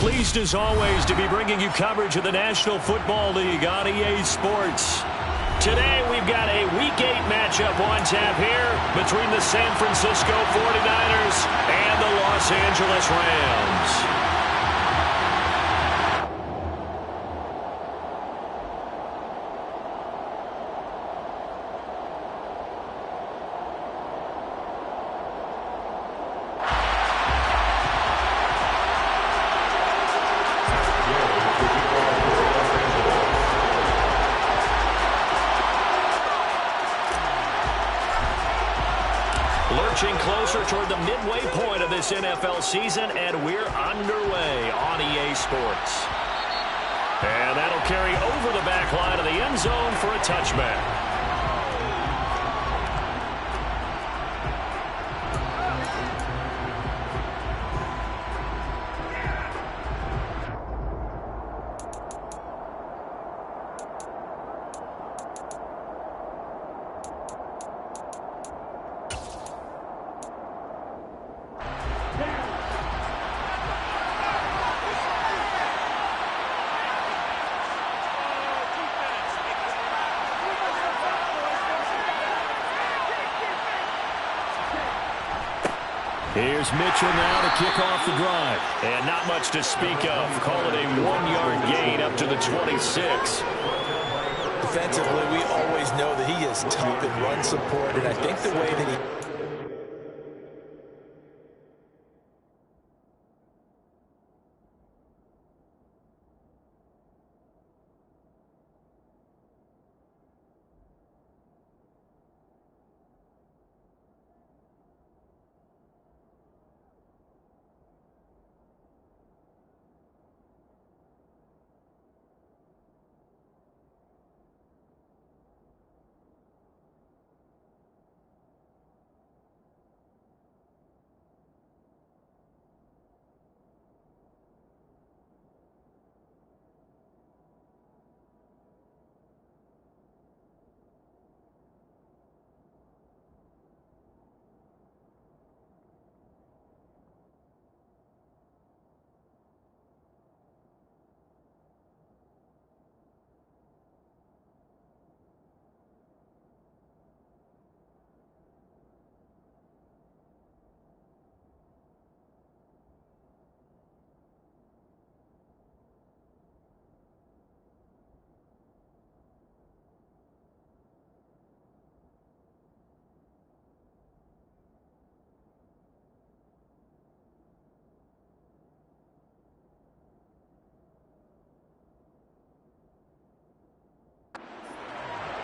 Pleased as always to be bringing you coverage of the National Football League on EA Sports. Today we've got a Week 8 matchup on tap here between the San Francisco 49ers and the Los Angeles Rams. Lurching closer toward the midway point of this NFL season, and we're underway on EA Sports. And that'll carry over the back line of the end zone for a touchback. Here's Mitchell now to kick off the drive. And not much to speak of. Call it a 1-yard gain up to the 26. Defensively, we always know that he is tough in run support, and I think the way that he...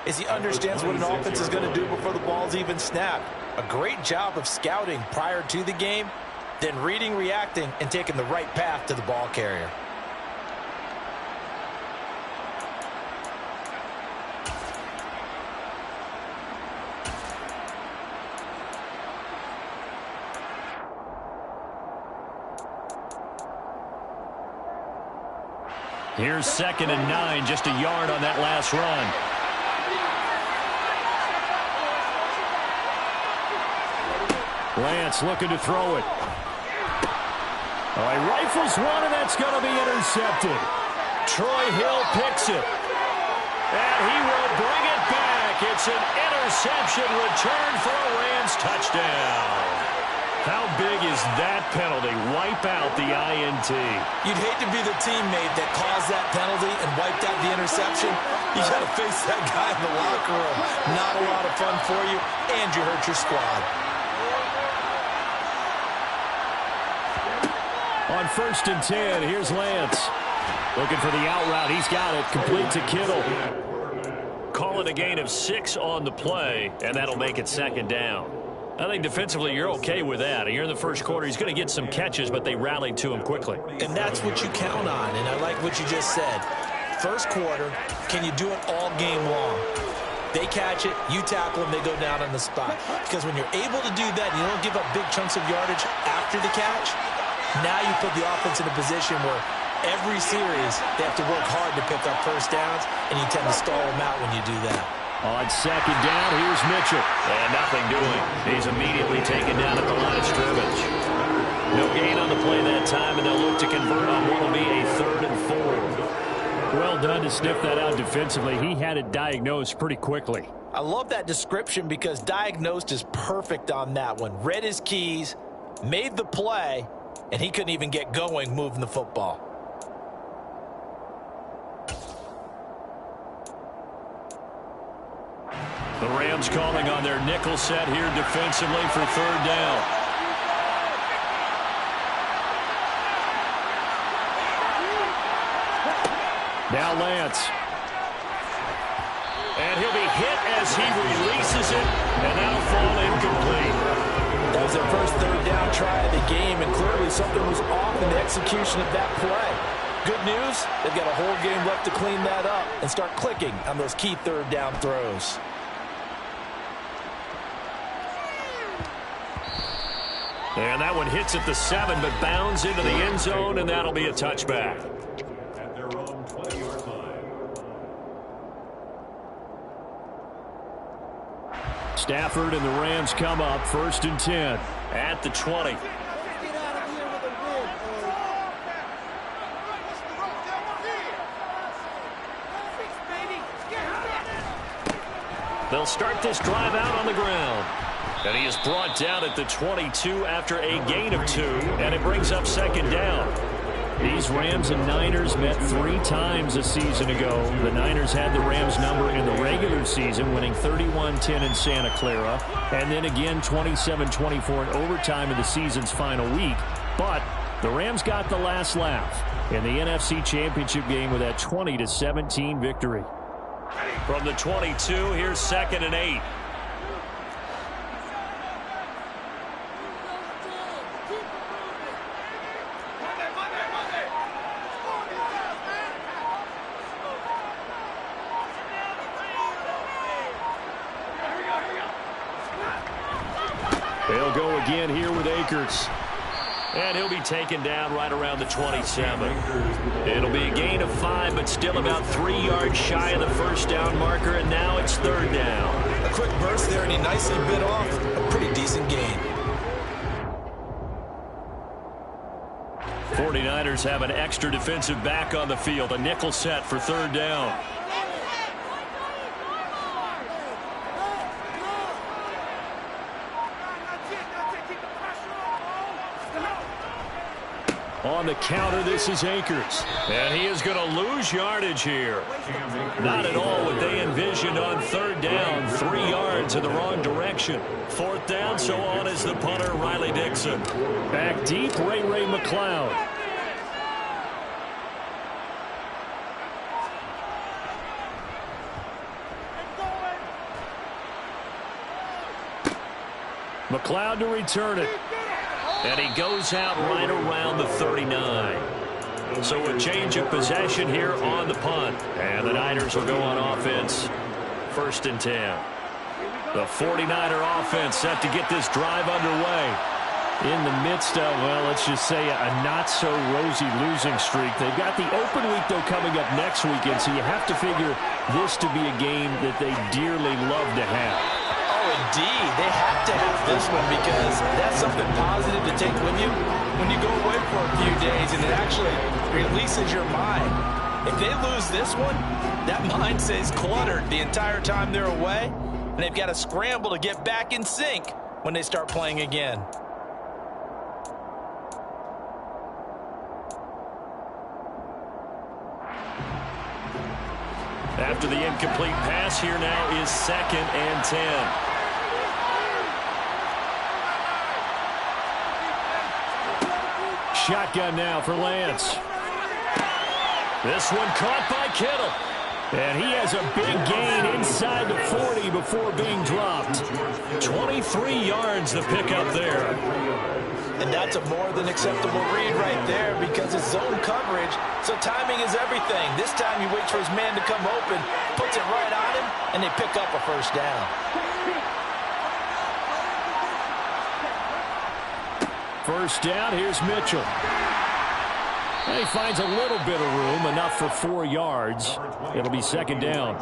He understands what an offense is going to do before the ball's even snapped. A great job of scouting prior to the game, then reading, reacting, and taking the right path to the ball carrier. Here's 2nd and 9, just a yard on that last run. Lance looking to throw it. He rifles one, and that's going to be intercepted. Troy Hill picks it. And he will bring it back. It's an interception return for a Rams touchdown. How big is that penalty? Wipe out the INT. You'd hate to be the teammate that caused that penalty and wiped out the interception. You got to face that guy in the locker room. Not a lot of fun for you, and you hurt your squad. On 1st and 10, here's Lance. Looking for the out route. He's got it. Complete to Kittle. Call it a gain of 6 on the play, and that'll make it 2nd down. I think defensively you're okay with that. Here in the first quarter, he's going to get some catches, but they rallied to him quickly. And that's what you count on, and I like what you just said. First quarter, can you do it all game long? They catch it, you tackle them, they go down on the spot. Because when you're able to do that, you don't give up big chunks of yardage after the catch. Now you put the offense in a position where every series they have to work hard to pick up first downs, and you tend to stall them out when you do that. On 2nd down, here's Mitchell. And nothing doing. He's immediately taken down at the line of scrimmage. No gain on the play that time, and they'll look to convert on what will be a 3rd and 4. Well done to sniff that out defensively. He had it diagnosed pretty quickly. I love that description because diagnosed is perfect on that one. Read his keys, made the play, and he couldn't even get going moving the football. The Rams calling on their nickel set here defensively for 3rd down. Now Lance. And he'll be hit as he releases it, and that'll fall incomplete. That was their first 3rd down try of the game, and clearly something was off in the execution of that play. Good news, they've got a whole game left to clean that up and start clicking on those key 3rd down throws. And that one hits at the 7, but bounds into the end zone, and that'll be a touchback. At their own 20-yard line. Stafford and the Rams come up 1st and 10. At the 20. They'll start this drive out on the ground. And he is brought down at the 22 after a gain of 2, and it brings up 2nd down. These Rams and Niners met 3 times a season ago. The Niners had the Rams number in the regular season, winning 31-10 in Santa Clara, and then again 27-24 in overtime in the season's final week. But the Rams got the last laugh in the NFC Championship game with that 20-17 victory. From the 22, here's 2nd and 8. They'll go again here with Akers. And he'll be taken down right around the 27. It'll be a gain of 5, but still about 3 yards shy of the 1st down marker, and now it's 3rd down. A quick burst there, and he nicely bit off a pretty decent gain. 49ers have an extra defensive back on the field, a nickel set for 3rd down. On the counter, this is Akers. And he is going to lose yardage here. Not at all what they envisioned on 3rd down. 3 yards in the wrong direction. 4th down, so on is the punter, Riley Dixon. Back deep, Ray McCloud. McCloud to return it. And he goes out right around the 39. So a change of possession here on the punt. And the Niners will go on offense. 1st and 10. The 49er offense set to get this drive underway. In the midst of, well, let's just say a not-so-rosy losing streak. They've got the open week, though, coming up next weekend, so you have to figure this to be a game that they dearly love to have. Indeed, they have to have this one because that's something positive to take with you when you go away for a few days, and it actually releases your mind. If they lose this one, that mind stays cluttered the entire time they're away, and they've got to scramble to get back in sync when they start playing again. After the incomplete pass, here now is 2nd and 10. Shotgun now for Lance. This one caught by Kittle. And he has a big gain inside the 40 before being dropped. 23 yards the pickup there. And that's a more than acceptable read right there because it's zone coverage, so timing is everything. This time he waits for his man to come open, puts it right on him, and they pick up a 1st down. First down, here's Mitchell. And he finds a little bit of room, enough for 4 yards. It'll be 2nd down.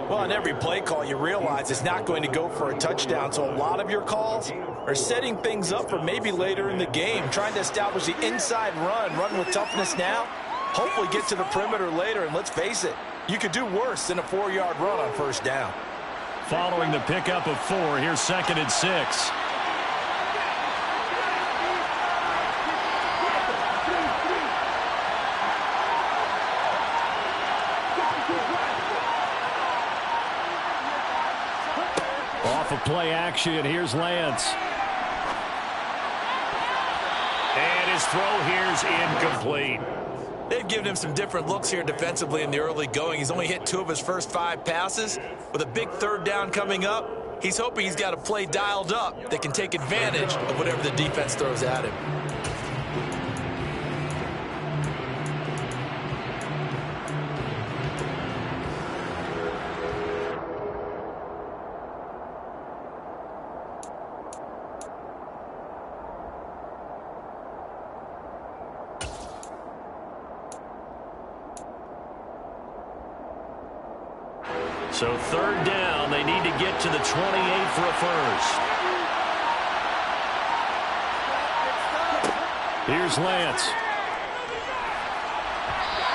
Well, on every play call, you realize it's not going to go for a touchdown, so a lot of your calls are setting things up for maybe later in the game, trying to establish the inside run with toughness now, hopefully get to the perimeter later, and let's face it, you could do worse than a 4-yard run on first down. Following the pickup of 4, here's 2nd and 6. Off of play action, here's Lance. And his throw here's incomplete. They've given him some different looks here defensively in the early going. He's only hit 2 of his first 5 passes. With a big 3rd down coming up, he's hoping he's got a play dialed up that can take advantage of whatever the defense throws at him. So 3rd down, they need to get to the 28 for a first. Here's Lance.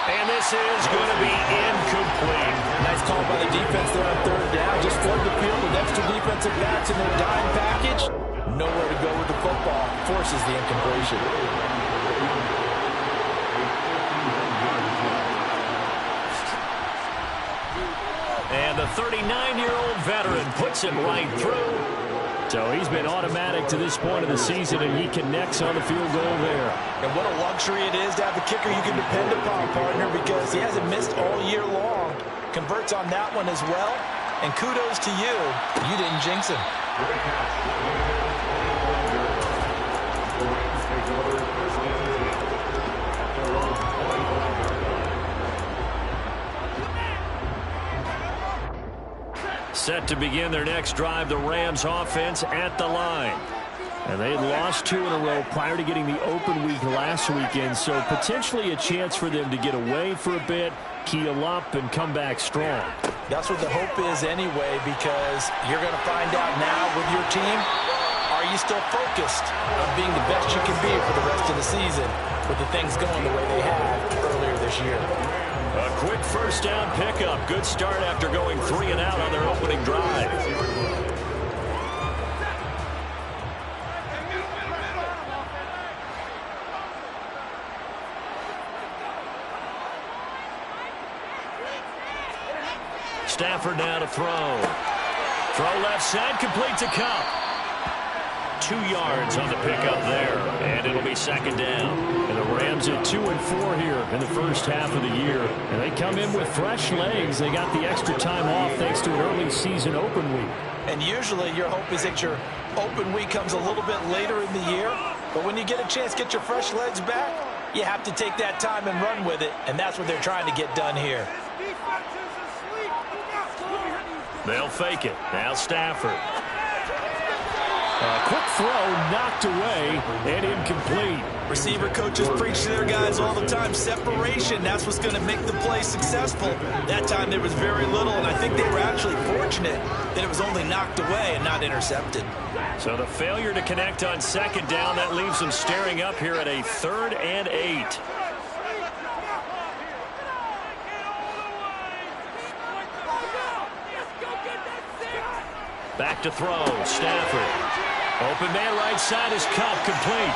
And this is going to be incomplete. Nice call by the defense there on 3rd down. Just flood the field with extra defensive backs in their dime package. Nowhere to go with the football. Forces the incompletion. And the 39-year-old veteran puts it right through. So he's been automatic to this point of the season, and he connects on the field goal there. And what a luxury it is to have a kicker you can depend upon, partner, because he hasn't missed all year long. Converts on that one as well. And kudos to you. You didn't jinx him. Set to begin their next drive, the Rams offense at the line. And they had lost 2 in a row prior to getting the open week last weekend, so potentially a chance for them to get away for a bit, keel up, and come back strong. That's what the hope is anyway, because you're going to find out now with your team, are you still focused on being the best you can be for the rest of the season with the things going the way they have earlier this year? A quick first down pickup. Good start after going 3 and out on their opening drive. Stafford now to throw. Throw left side, complete to Kupp. 2 yards on the pickup there, and it'll be 2nd down. And the Rams at 2 and 4 here in the first half of the year. And they come in with fresh legs. They got the extra time off thanks to an early season open week. And usually your hope is that your open week comes a little bit later in the year. But when you get a chance to get your fresh legs back, you have to take that time and run with it. And that's what they're trying to get done here. They'll fake it. Now Stafford. A quick throw knocked away and incomplete. Receiver coaches preach to their guys all the time. Separation, that's what's going to make the play successful. That time there was very little, and I think they were actually fortunate that it was only knocked away and not intercepted. So the failure to connect on 2nd down, that leaves them staring up here at a 3rd and 8. Back to throw, Stafford. Open man right side is Kupp, complete.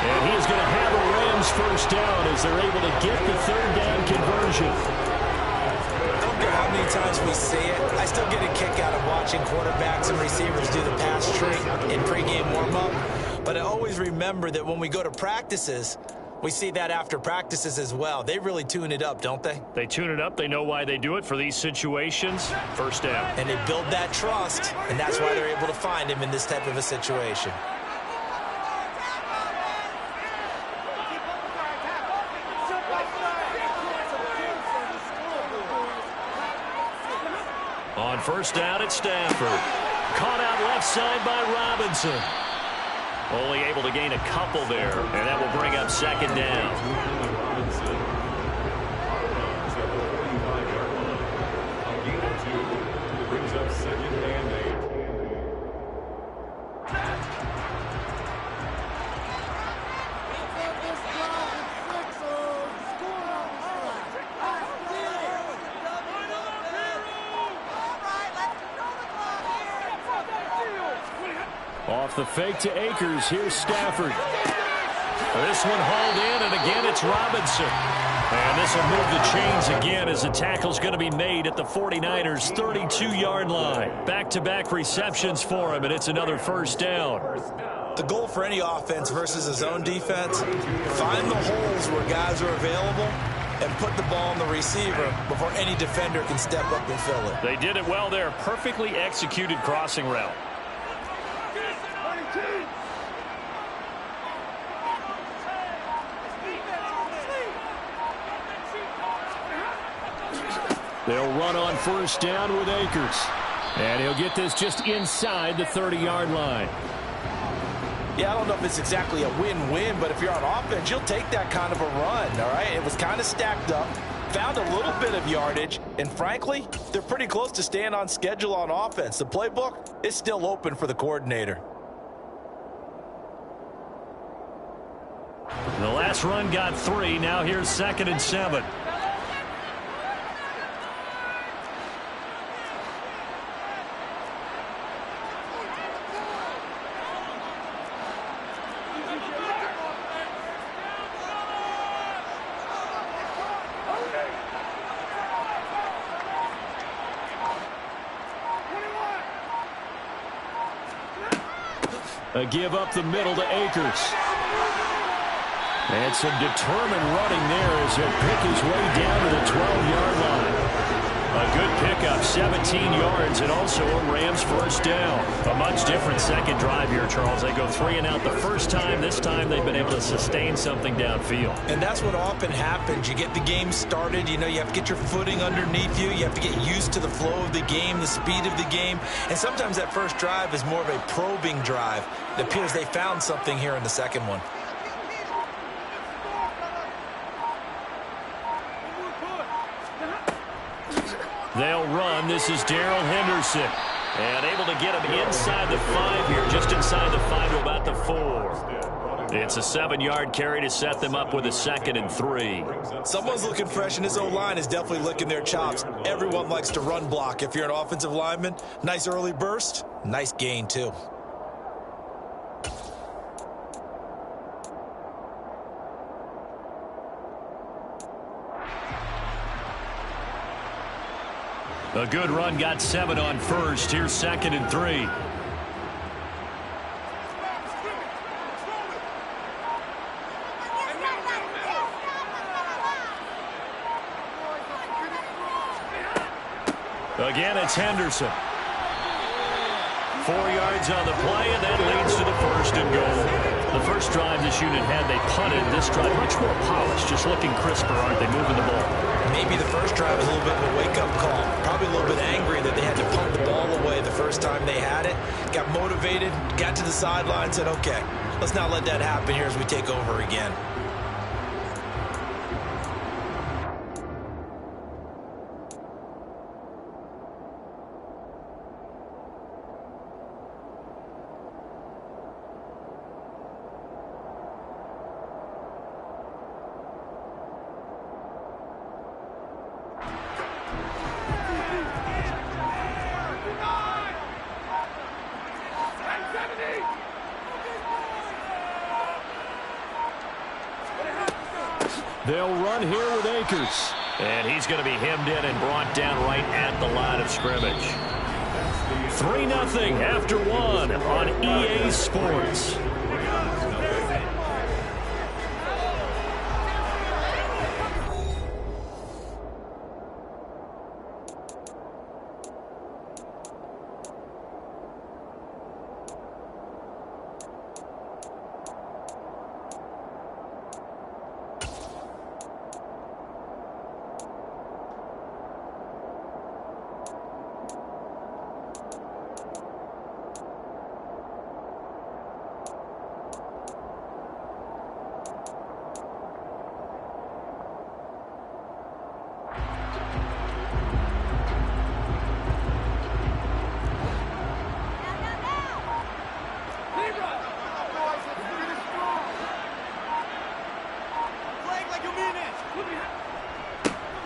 And he's going to have a Rams first down as they're able to get the 3rd down conversion. I don't care how many times we see it. I still get a kick out of watching quarterbacks and receivers do the pass trick in pregame warm-up. But I always remember that when we go to practices, we see that after practices as well. They really tune it up, don't they? They tune it up. They know why they do it for these situations. First down. And they build that trust, and that's why they're able to find him in this type of a situation. On first down, it's Stafford. Caught out left side by Robinson. Only able to gain a couple there, and that will bring up 2nd down. Brings up 2nd and 8. Off the fake to Akers. Here's Stafford. This one hauled in, and again it's Robinson. And this will move the chains again as the tackle's going to be made at the 49ers' 32-yard line. Back-to-back receptions for him, and it's another first down. The goal for any offense versus his own defense, find the holes where guys are available and put the ball on the receiver before any defender can step up and fill it. They did it well there. Perfectly executed crossing route. They'll run on first down with Akers. And he'll get this just inside the 30-yard line. Yeah, I don't know if it's exactly a win-win, but if you're on offense, you'll take that kind of a run, all right? It was kind of stacked up, found a little bit of yardage, and frankly, they're pretty close to staying on schedule on offense. The playbook is still open for the coordinator. The last run got 3. Now here's 2nd and 7. A give up the middle to Akers. And some determined running there as he'll pick his way down to the 12-yard line. A good pickup, 17 yards, and also a Rams first down. A much different second drive here, Charles. They go 3 and out the first time. This time they've been able to sustain something downfield. And that's what often happens. You get the game started. You know, you have to get your footing underneath you. You have to get used to the flow of the game, the speed of the game. And sometimes that first drive is more of a probing drive. It appears they found something here in the second one. They'll run. This is Darrell Henderson. And able to get him inside the 5 here, just inside the 5 to about the 4. It's a 7-yard carry to set them up with a 2nd and 3. Someone's looking fresh, and this O-line is definitely licking their chops. Everyone likes to run block. If you're an offensive lineman, nice early burst, nice gain too. A good run got 7 on first. Here's 2nd and 3. Again, it's Henderson. 4 yards on the play, and that leads to the 1st and goal. The first drive this unit had, they punted. This drive, much more polished, just looking crisper, aren't they, moving the ball? Maybe the first drive was a little bit of a wake-up call. Probably a little bit angry that they had to punt the ball away the first time they had it. Got motivated, got to the sideline, said, okay, let's not let that happen here as we take over again. They'll run here with Akers. And he's going to be hemmed in and brought down right at the line of scrimmage. 3-0 after 1 on EA Sports.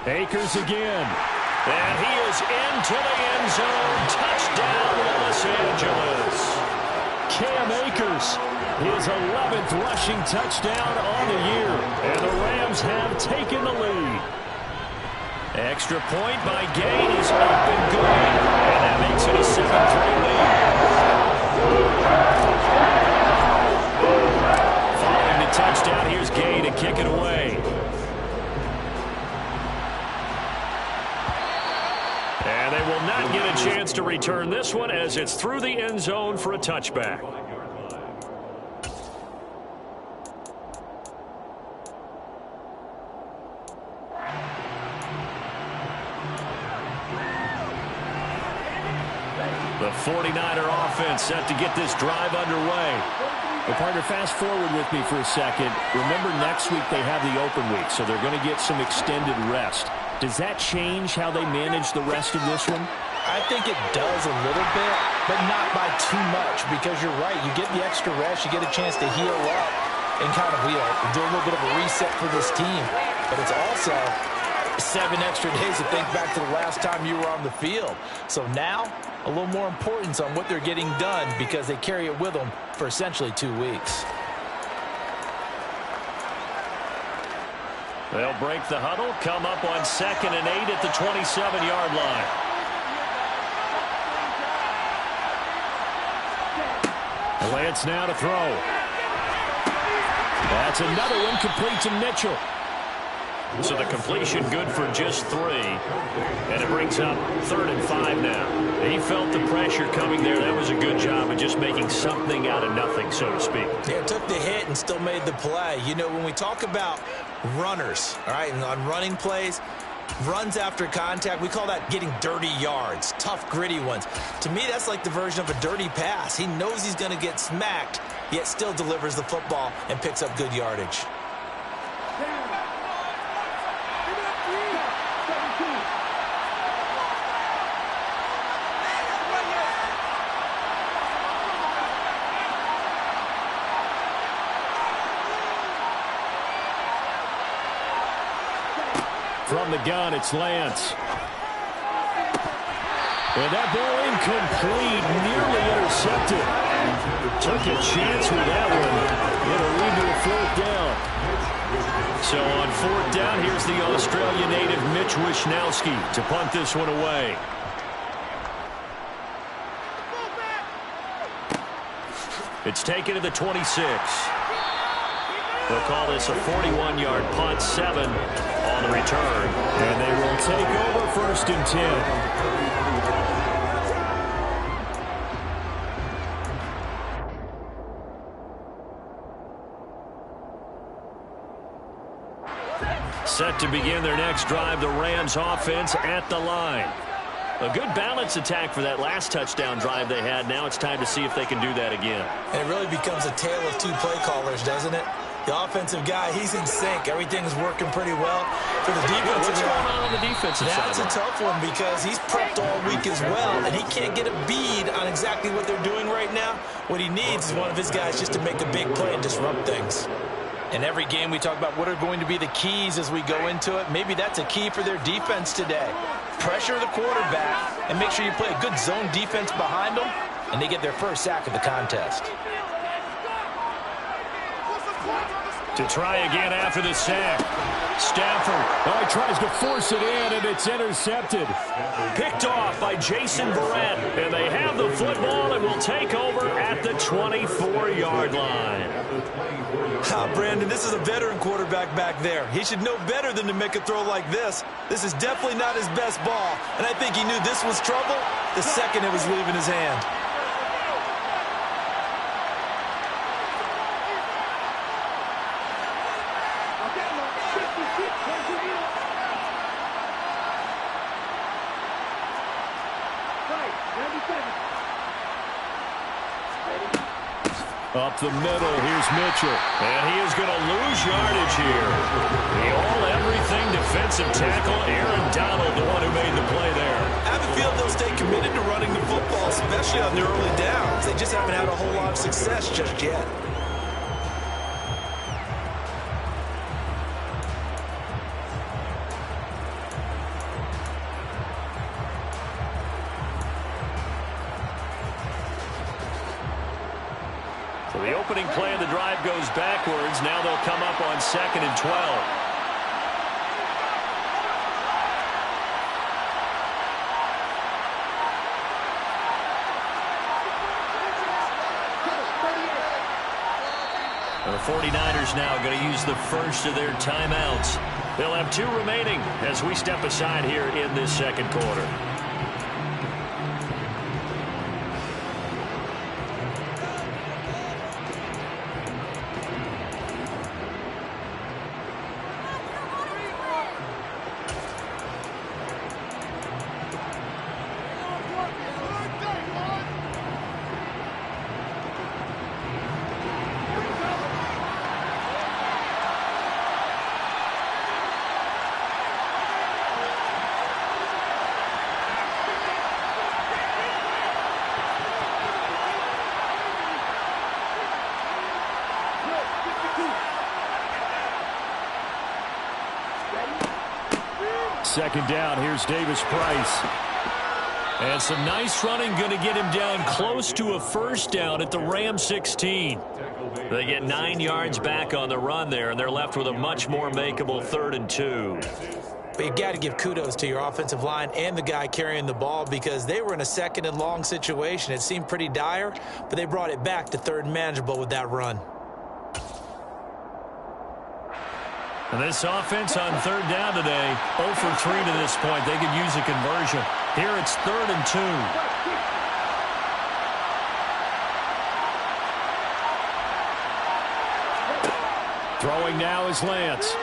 Akers again. And he is into the end zone. Touchdown, Los Angeles. Cam Akers. His 11th rushing touchdown on the year. And the Rams have taken the lead. Extra point by Gay is up and good. And that makes it a 7-3 lead. Following the touchdown, here's Gay to kick it away. And they will not get a chance to return this one as it's through the end zone for a touchback. The 49er offense set to get this drive underway. Well, partner, fast forward with me for a second. Remember, next week they have the open week, so they're going to get some extended rest. Does that change how they manage the rest of this one? I think it does a little bit, but not by too much, because you're right. You get the extra rest, you get a chance to heal up and kind of, do a little bit of a reset for this team. But it's also 7 extra days to think back to the last time you were on the field. So now, a little more importance on what they're getting done because they carry it with them for essentially 2 weeks. They'll break the huddle, come up on 2nd and 8 at the 27-yard line. Lance now to throw. That's another one complete to Mitchell. So the completion good for just 3. And it brings up 3rd and 5 now. He felt the pressure coming there. That was a good job of just making something out of nothing, so to speak. Yeah, took the hit and still made the play. You know, when we talk about runners, all right, and on running plays, runs after contact, we call that getting dirty yards, tough, gritty ones. To me, that's like the version of a dirty pass. He knows he's going to get smacked, yet still delivers the football and picks up good yardage. From the gun, it's Lance. And that ball incomplete, nearly intercepted. Took a chance with that one. It'll lead to a 4th down. So on 4th down, here's the Australia native Mitch Wishnowsky to punt this one away. It's taken to the 26. They'll call this a 41-yard punt, 7 on the return. And they will take over 1st and 10. Set to begin their next drive, the Rams offense at the line. A good balance attack for that last touchdown drive they had. Now it's time to see if they can do that again. And it really becomes a tale of 2 play callers, doesn't it? The offensive guy, he's in sync. Everything's working pretty well. For the defensive What's going on the defensive side? That's a tough one because he's prepped all week as well, and he can't get a bead on exactly what they're doing right now. What he needs is one of his guys just to make a big play and disrupt things. In every game, we talk about what are going to be the keys as we go into it. Maybe that's a key for their defense today. Pressure the quarterback and make sure you play a good zone defense behind them, and they get their first sack of the contest. To try again after the sack. Stafford tries to force it in, and it's intercepted. Picked off by Jason Verrett. And they have the football and will take over at the 24-yard line. Brandon, this is a veteran quarterback back there. He should know better than to make a throw like this. This is definitely not his best ball. And I think he knew this was trouble the second it was leaving his hand. Up the middle, here's Mitchell. And he is going to lose yardage here. The all-everything defensive tackle, Aaron Donald, the one who made the play there. I have a feeling they'll stay committed to running the football, especially on their early downs. They just haven't had a whole lot of success just yet. opening play of the drive goes backwards. Now they'll come up on 2nd and 12. The 49ers now going to use the first of their timeouts. They'll have 2 remaining as we step aside here in this second quarter. Second down, here's Davis Price. And some nice running going to get him down close to a first down at the Ram 16. They get 9 yards back on the run there, and they're left with a much more makeable 3rd and 2. But you've got to give kudos to your offensive line and the guy carrying the ball because they were in a 2nd and long situation. It seemed pretty dire, but they brought it back to 3rd and manageable with that run. And this offense on 3rd down today, 0 for 3 to this point. They could use a conversion. Here it's 3rd and 2. Throwing now is Lance.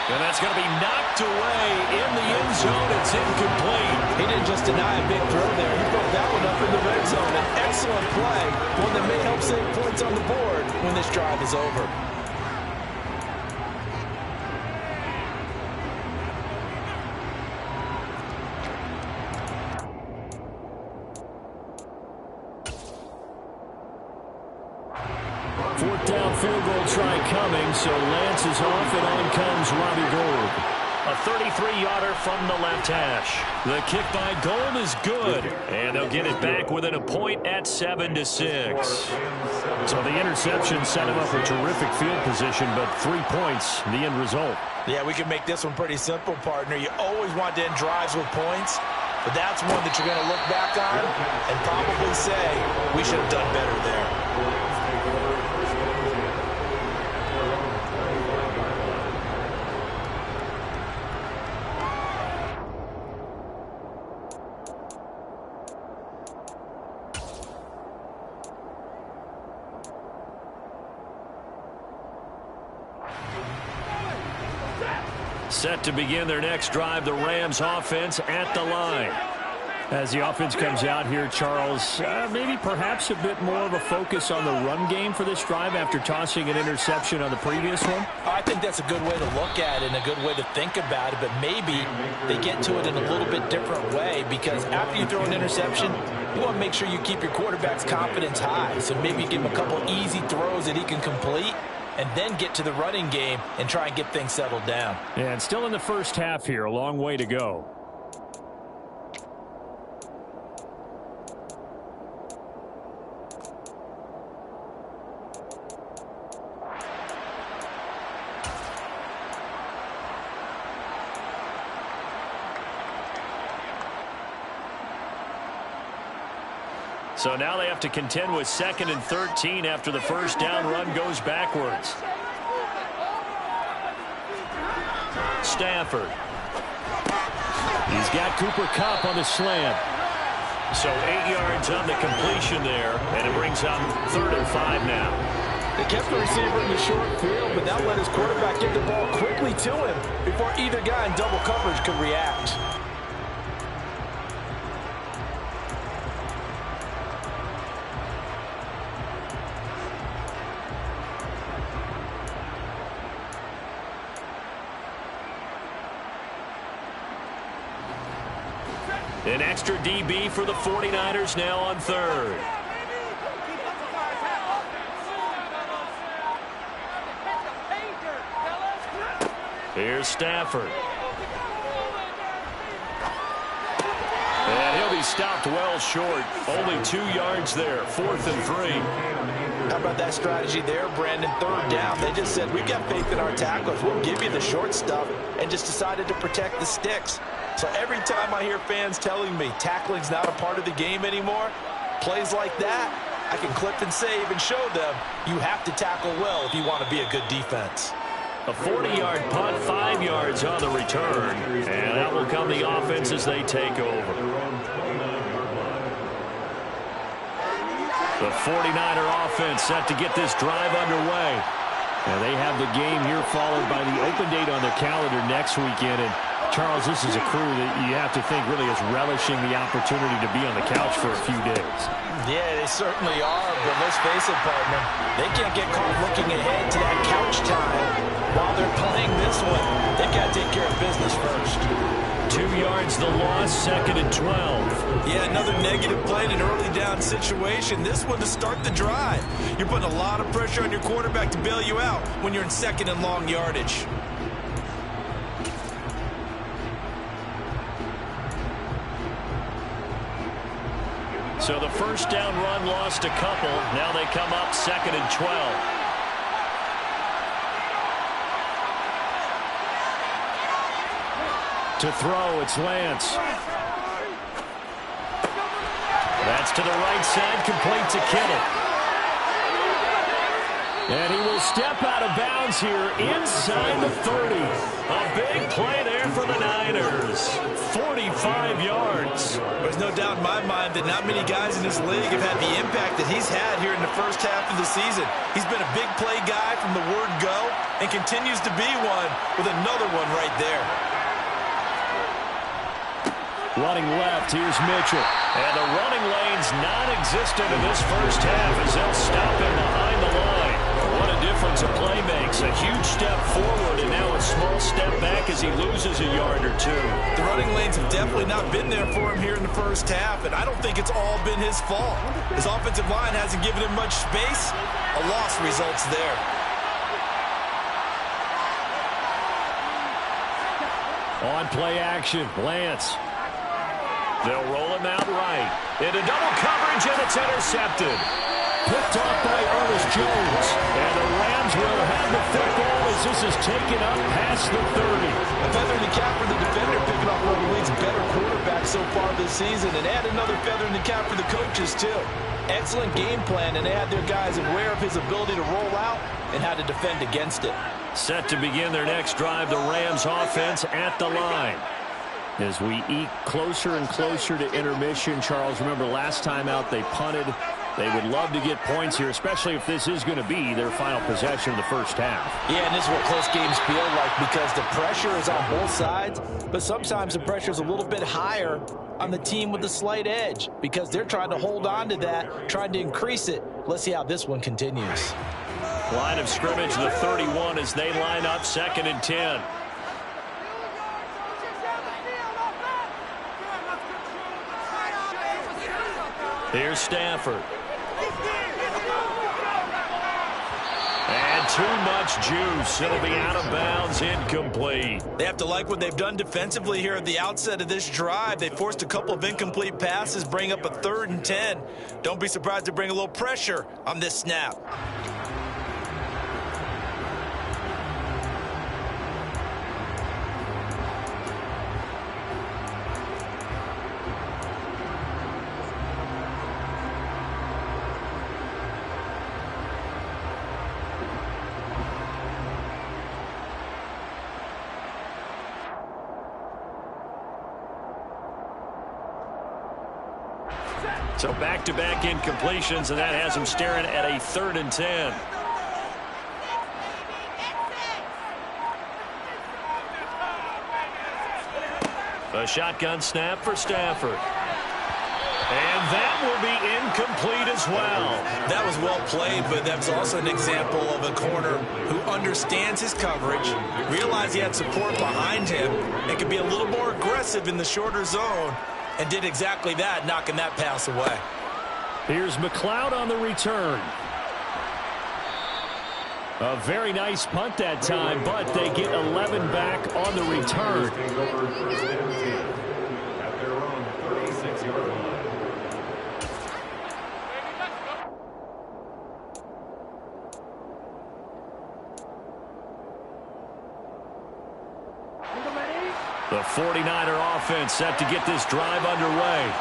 And that's going to be knocked away in the end zone. It's incomplete. He didn't just deny a big throw there. He broke that one up in the red zone. An excellent play, one that may help save points on the board when this drive is over. Fourth down field goal try coming, so Lance is off, and on comes Robbie Gould. A 33-yarder from the left hash. The kick by Gould is good, and they'll get it back within a point at 7-6. So the interception set him up a terrific field position, but 3 points, the end result. Yeah, we can make this one pretty simple, partner. You always want to end drives with points, but that's one that you're going to look back on and probably say, we should have done better there. Set to begin their next drive, the Rams offense at the line. As the offense comes out here, Charles, maybe perhaps a bit more of a focus on the run game for this drive after tossing an interception on the previous one? I think that's a good way to look at it and a good way to think about it, but maybe they get to it in a little bit different way because after you throw an interception, you want to make sure you keep your quarterback's confidence high. So maybe give him a couple easy throws that he can complete and then get to the running game and try and get things settled down. Yeah, and still in the first half here, a long way to go. So now they have to contend with 2nd and 13 after the first down run goes backwards. Stafford. He's got Cooper Kupp on the slant. So 8 yards on the completion there, and it brings up 3rd and 5 now. They kept the receiver in the short field, but that let his quarterback get the ball quickly to him before either guy in double coverage could react. An extra DB for the 49ers now on 3rd. Here's Stafford. And he'll be he stopped well short. Only 2 yards there, 4th and 3. How about that strategy there, Brandon? 3rd down. They just said, we've got faith in our tacklers. We'll give you the short stuff, and just decided to protect the sticks. So every time I hear fans telling me tackling's not a part of the game anymore, plays like that, I can clip and save and show them you have to tackle well if you want to be a good defense. A 40-yard punt, 5 yards on the return. And that will come the offense as they take over. The 49er offense set to get this drive underway. And they have the game here followed by the open date on their calendar next weekend. And Charles, this is a crew that you have to think really is relishing the opportunity to be on the couch for a few days. Yeah, they certainly are, but let's face it, partner. They can't get caught looking ahead to that couch time while they're playing this one. They've got to take care of business first. 2 yards the loss, 2nd and 12. Yeah, another negative play in an early down situation. This one to start the drive. You're putting a lot of pressure on your quarterback to bail you out when you're in 2nd and long yardage. So the first down run lost a couple. Now they come up 2nd and 12. To throw, it's Lance. That's to the right side, complete to Kittle. And he will step out of bounds here inside the 30. A big play there for the Niners. 45 yards. There's no doubt in my mind that not many guys in this league have had the impact that he's had here in the first half of the season. He's been a big play guy from the word go and continues to be one with another one right there. Running left, here's Mitchell. And the running lane's non-existent in this first half as they'll stop him behind the line. What a difference a play makes. A huge step forward and now a small step back as he loses a yard or two. The running lanes have definitely not been there for him here in the first half, and I don't think it's all been his fault. His offensive line hasn't given him much space. A loss results there. On play action, Lance. They'll roll him out right. Into double coverage, and it's intercepted. Picked off by Ernest Jones. And the Rams will have the football as this is taken up past the 30. A feather in the cap for the defender, picking off one of the league's better quarterbacks so far this season. And add another feather in the cap for the coaches, too. Excellent game plan, and they had their guys aware of his ability to roll out and how to defend against it. Set to begin their next drive, the Rams offense at the line. As we eke closer and closer to intermission, Charles, remember last time out they punted. They would love to get points here, especially if this is going to be their final possession of the first half. Yeah, and this is what close games feel like because the pressure is on both sides, but sometimes the pressure is a little bit higher on the team with the slight edge because they're trying to hold on to that, trying to increase it. Let's see how this one continues. Line of scrimmage, the 31 as they line up 2nd and 10. Here's Stafford. And too much juice. It'll be out of bounds, incomplete. They have to like what they've done defensively here at the outset of this drive. They forced a couple of incomplete passes, bring up a 3rd and 10. Don't be surprised to bring a little pressure on this snap. So back-to-back incompletions, and that has him staring at a 3rd and 10. A shotgun snap for Stafford. And that will be incomplete as well. That was well played, but that was also an example of a corner who understands his coverage, realized he had support behind him, and could be a little more aggressive in the shorter zone, and did exactly that, knocking that pass away. Here's McLeod on the return. A very nice punt that time, but they get 11 back on the return. At their own 36-yard 25-yard line. The 49er offense set to get this drive underway.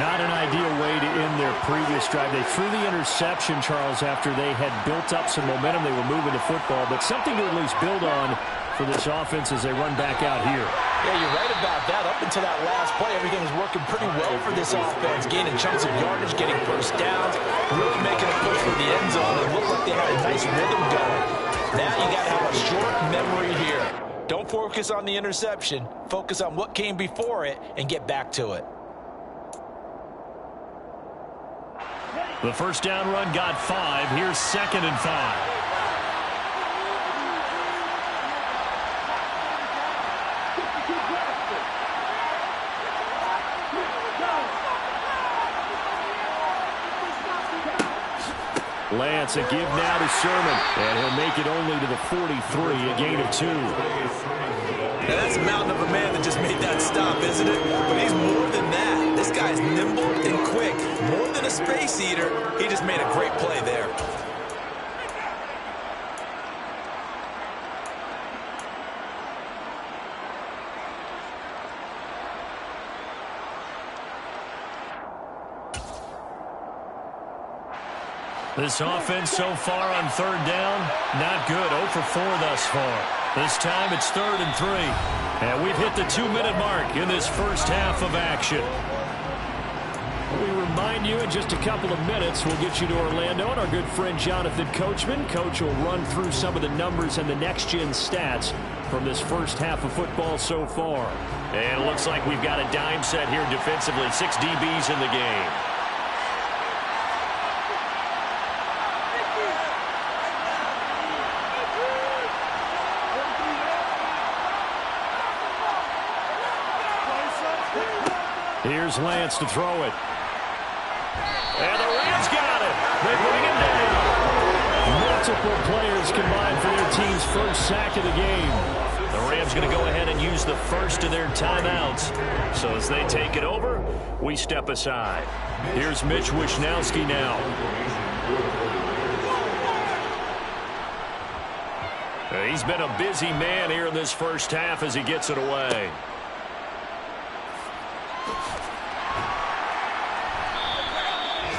Not an ideal way to end their previous drive. They threw the interception, Charles, after they had built up some momentum. They were moving the football, but something to at least build on for this offense as they run back out here. Yeah, you're right about that. Up until that last play, everything was working pretty well for this offense, gaining chunks of yardage, getting first downs, really making a push for the end zone. It looked like they had a nice rhythm going. Now you got to have a short memory here. Don't focus on the interception. Focus on what came before it and get back to it. The first down run got 5. Here's 2nd and 5. Lance, a give now to Sherman, and he'll make it only to the 43, a gain of 2. Now that's a mountain of a man that just made that stop, isn't it? But he's more than that. This guy's nimble and quick. More than a space eater, he just made a great play there. This offense so far on 3rd down, not good. 0 for 4 thus far. This time it's 3rd and 3. And we've hit the 2-minute mark in this first half of action. We remind you in just a couple of minutes we'll get you to Orlando and our good friend Jonathan Coachman. Coach will run through some of the numbers and the next-gen stats from this first half of football so far. And it looks like we've got a dime set here defensively. 6 DBs in the game. Here's Lance to throw it. And the Rams got it. They bring him down. Multiple players combined for their team's first sack of the game. The Rams going to go ahead and use the first of their timeouts. So as they take it over, we step aside. Here's Mitch Wishnowsky now. He's been a busy man here in this first half as he gets it away.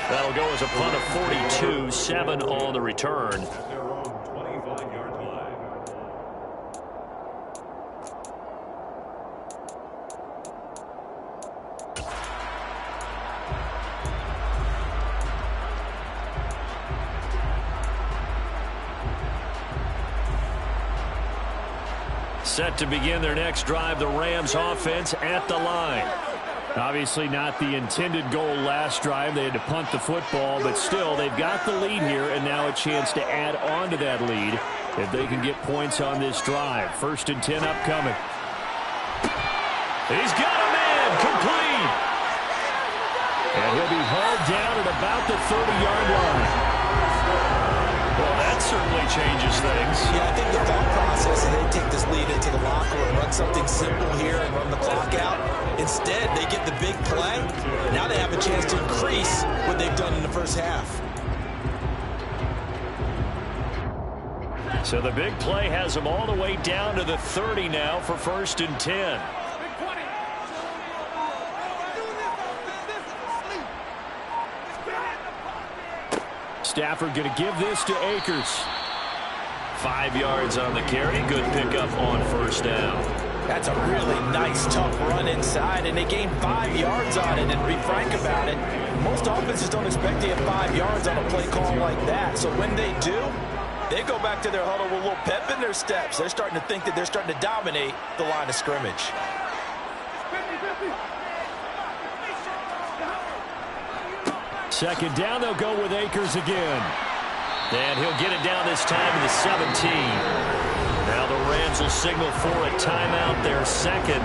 That'll go as a punt of 42, 7 on the return. At their own 25-yard line. Set to begin their next drive, the Rams offense at the line. Obviously not the intended goal last drive. They had to punt the football, but still they've got the lead here and now a chance to add on to that lead if they can get points on this drive. 1st and 10 upcoming. He's got a man complete. And he'll be hauled down at about the 30-yard line. Well, that certainly changes things. Yeah, I think the thought process is they take this lead into the locker room, run something simple here and run the clock out. Instead, they get the big play. Now they have a chance to increase what they've done in the first half. So the big play has them all the way down to the 30 now for 1st and 10. Stafford going to give this to Akers. 5 yards on the carry. Good pickup on 1st down. That's a really nice, tough run inside, and they gained 5 yards on it. And to be frank about it, most offenses don't expect to get 5 yards on a play call like that. So when they do, they go back to their huddle with a little pep in their steps. They're starting to think that they're starting to dominate the line of scrimmage. Second down, they'll go with Akers again. And he'll get it down this time to the 17. Now the Rams will signal for a timeout, their 2nd,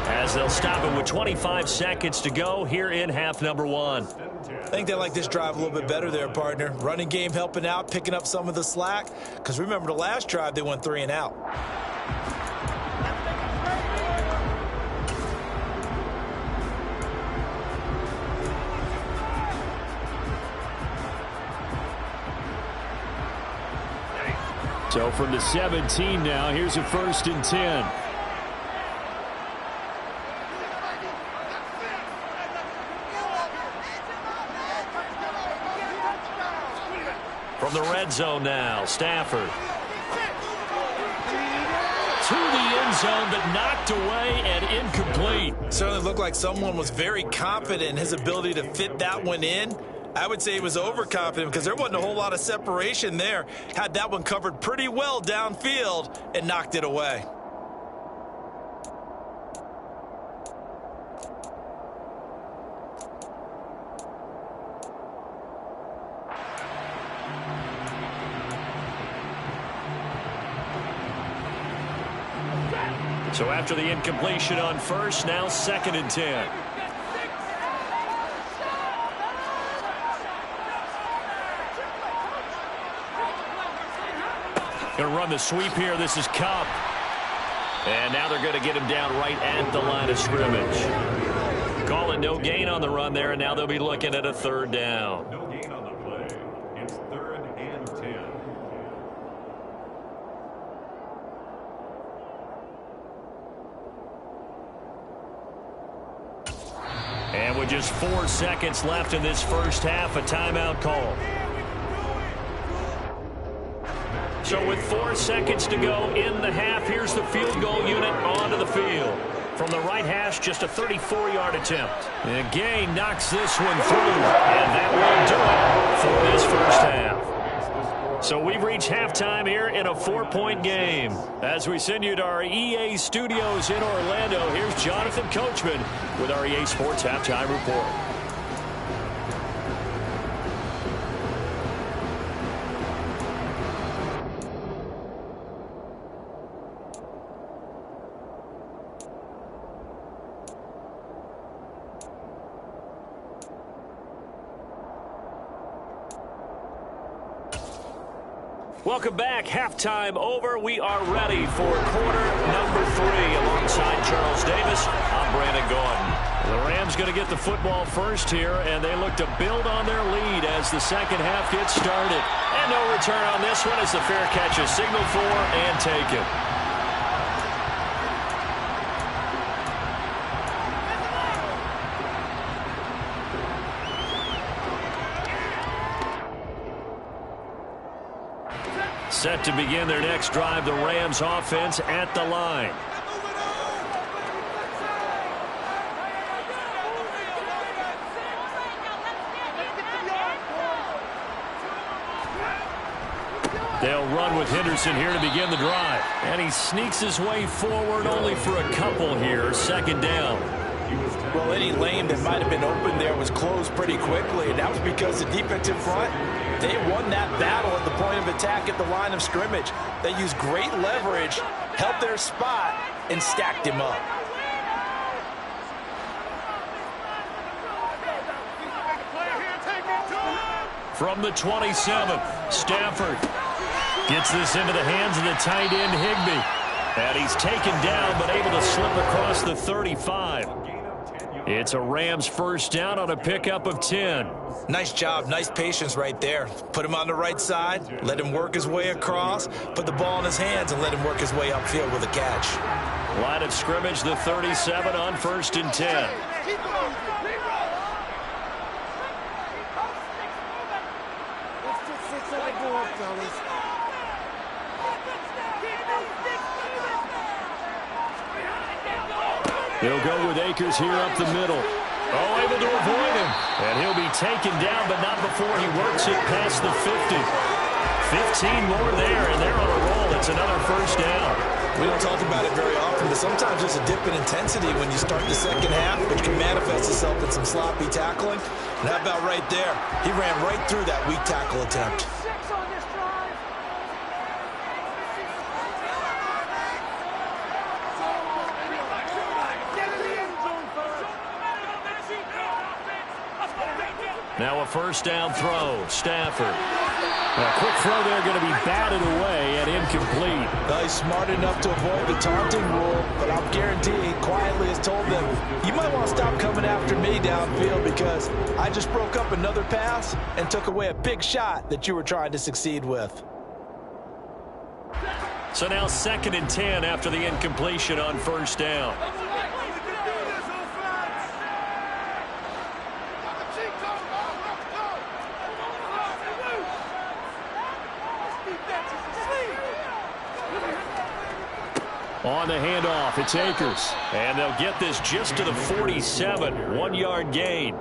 as they'll stop it with 25 seconds to go here in half number 1. I think they like this drive a little bit better there, partner. Running game helping out, picking up some of the slack. Because remember the last drive, they went 3 and out. So from the 17 now, here's a 1st and 10. From the red zone now, Stafford. To the end zone, but knocked away and incomplete. Certainly looked like someone was very confident in his ability to fit that one in. I would say he was overconfident because there wasn't a whole lot of separation there. Had that one covered pretty well downfield and knocked it away. So after the incompletion on 1st, now 2nd and 10. Going to run the sweep here. This is Kupp. And now they're going to get him down right at the line of scrimmage. Call it no gain on the run there, and now they'll be looking at a 3rd down. No gain on the play. It's 3rd and 10. And with just 4 seconds left in this first half, a timeout call. So with 4 seconds to go in the half, here's the field goal unit onto the field. From the right hash, just a 34-yard attempt. And Gay knocks this one through, and that will do it for this first half. So we've reached halftime here in a 4-point game. As we send you to our EA studios in Orlando, here's Jonathan Coachman with our EA Sports Halftime Report. Welcome back. Halftime over. We are ready for quarter number 3. Alongside Charles Davis, I'm Brandon Gordon. The Rams going to get the football first here, and they look to build on their lead as the second half gets started. And no return on this one as the fair catch is signaled for and taken. Set to begin their next drive, the Rams offense at the line. They'll run with Henderson here to begin the drive. And he sneaks his way forward only for a couple here. 2nd down. Well, any lane that might have been open there was closed pretty quickly, and that was because the defensive front, they won that battle at the point of attack at the line of scrimmage. They used great leverage, held their spot, and stacked him up. From the 27th, Stafford gets this into the hands of the tight end, Higbee. And he's taken down, but able to slip across the 35. It's a Rams first down on a pickup of 10. Nice job, nice patience right there. Put him on the right side, let him work his way across, put the ball in his hands, and let him work his way upfield with a catch. Line of scrimmage, the 37 on 1st and 10. They'll go with Akers here up the middle. Oh, able to avoid him. And he'll be taken down, but not before he works it past the 50. 15 more there, and they're on a roll. It's another first down. We don't talk about it very often, but sometimes there's a dip in intensity when you start the second half, which can manifest itself in some sloppy tackling. And how about right there? He ran right through that weak tackle attempt. Now a first down throw. Stafford. A quick throw there going to be batted away and incomplete. He's smart enough to avoid the taunting rule, but I'm guaranteeing quietly has told them, you might want to stop coming after me downfield because I just broke up another pass and took away a big shot that you were trying to succeed with. So now 2nd and 10 after the incompletion on first down. On the handoff, it's Akers. And they'll get this just to the 47. 1-yard gain.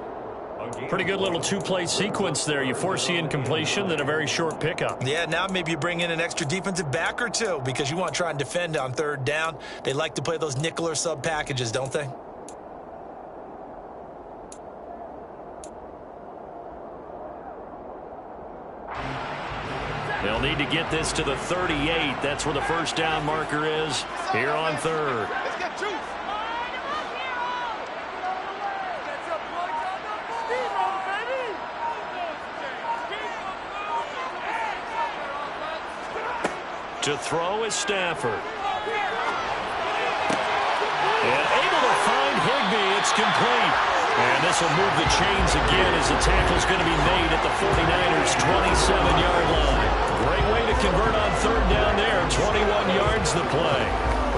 Pretty good little two-play sequence there. You force the incompletion, then a very short pickup. Yeah, now maybe you bring in an extra defensive back or two because you want to try and defend on 3rd down. They like to play those nickel or sub packages, don't they? They'll need to get this to the 38. That's where the first down marker is here on 3rd. To throw is Stafford. And able to find Higbee. It's complete. And this will move the chains again as the tackle's going to be made at the 49ers' 27-yard line. Great way to convert on 3rd down there. 21 yards the play.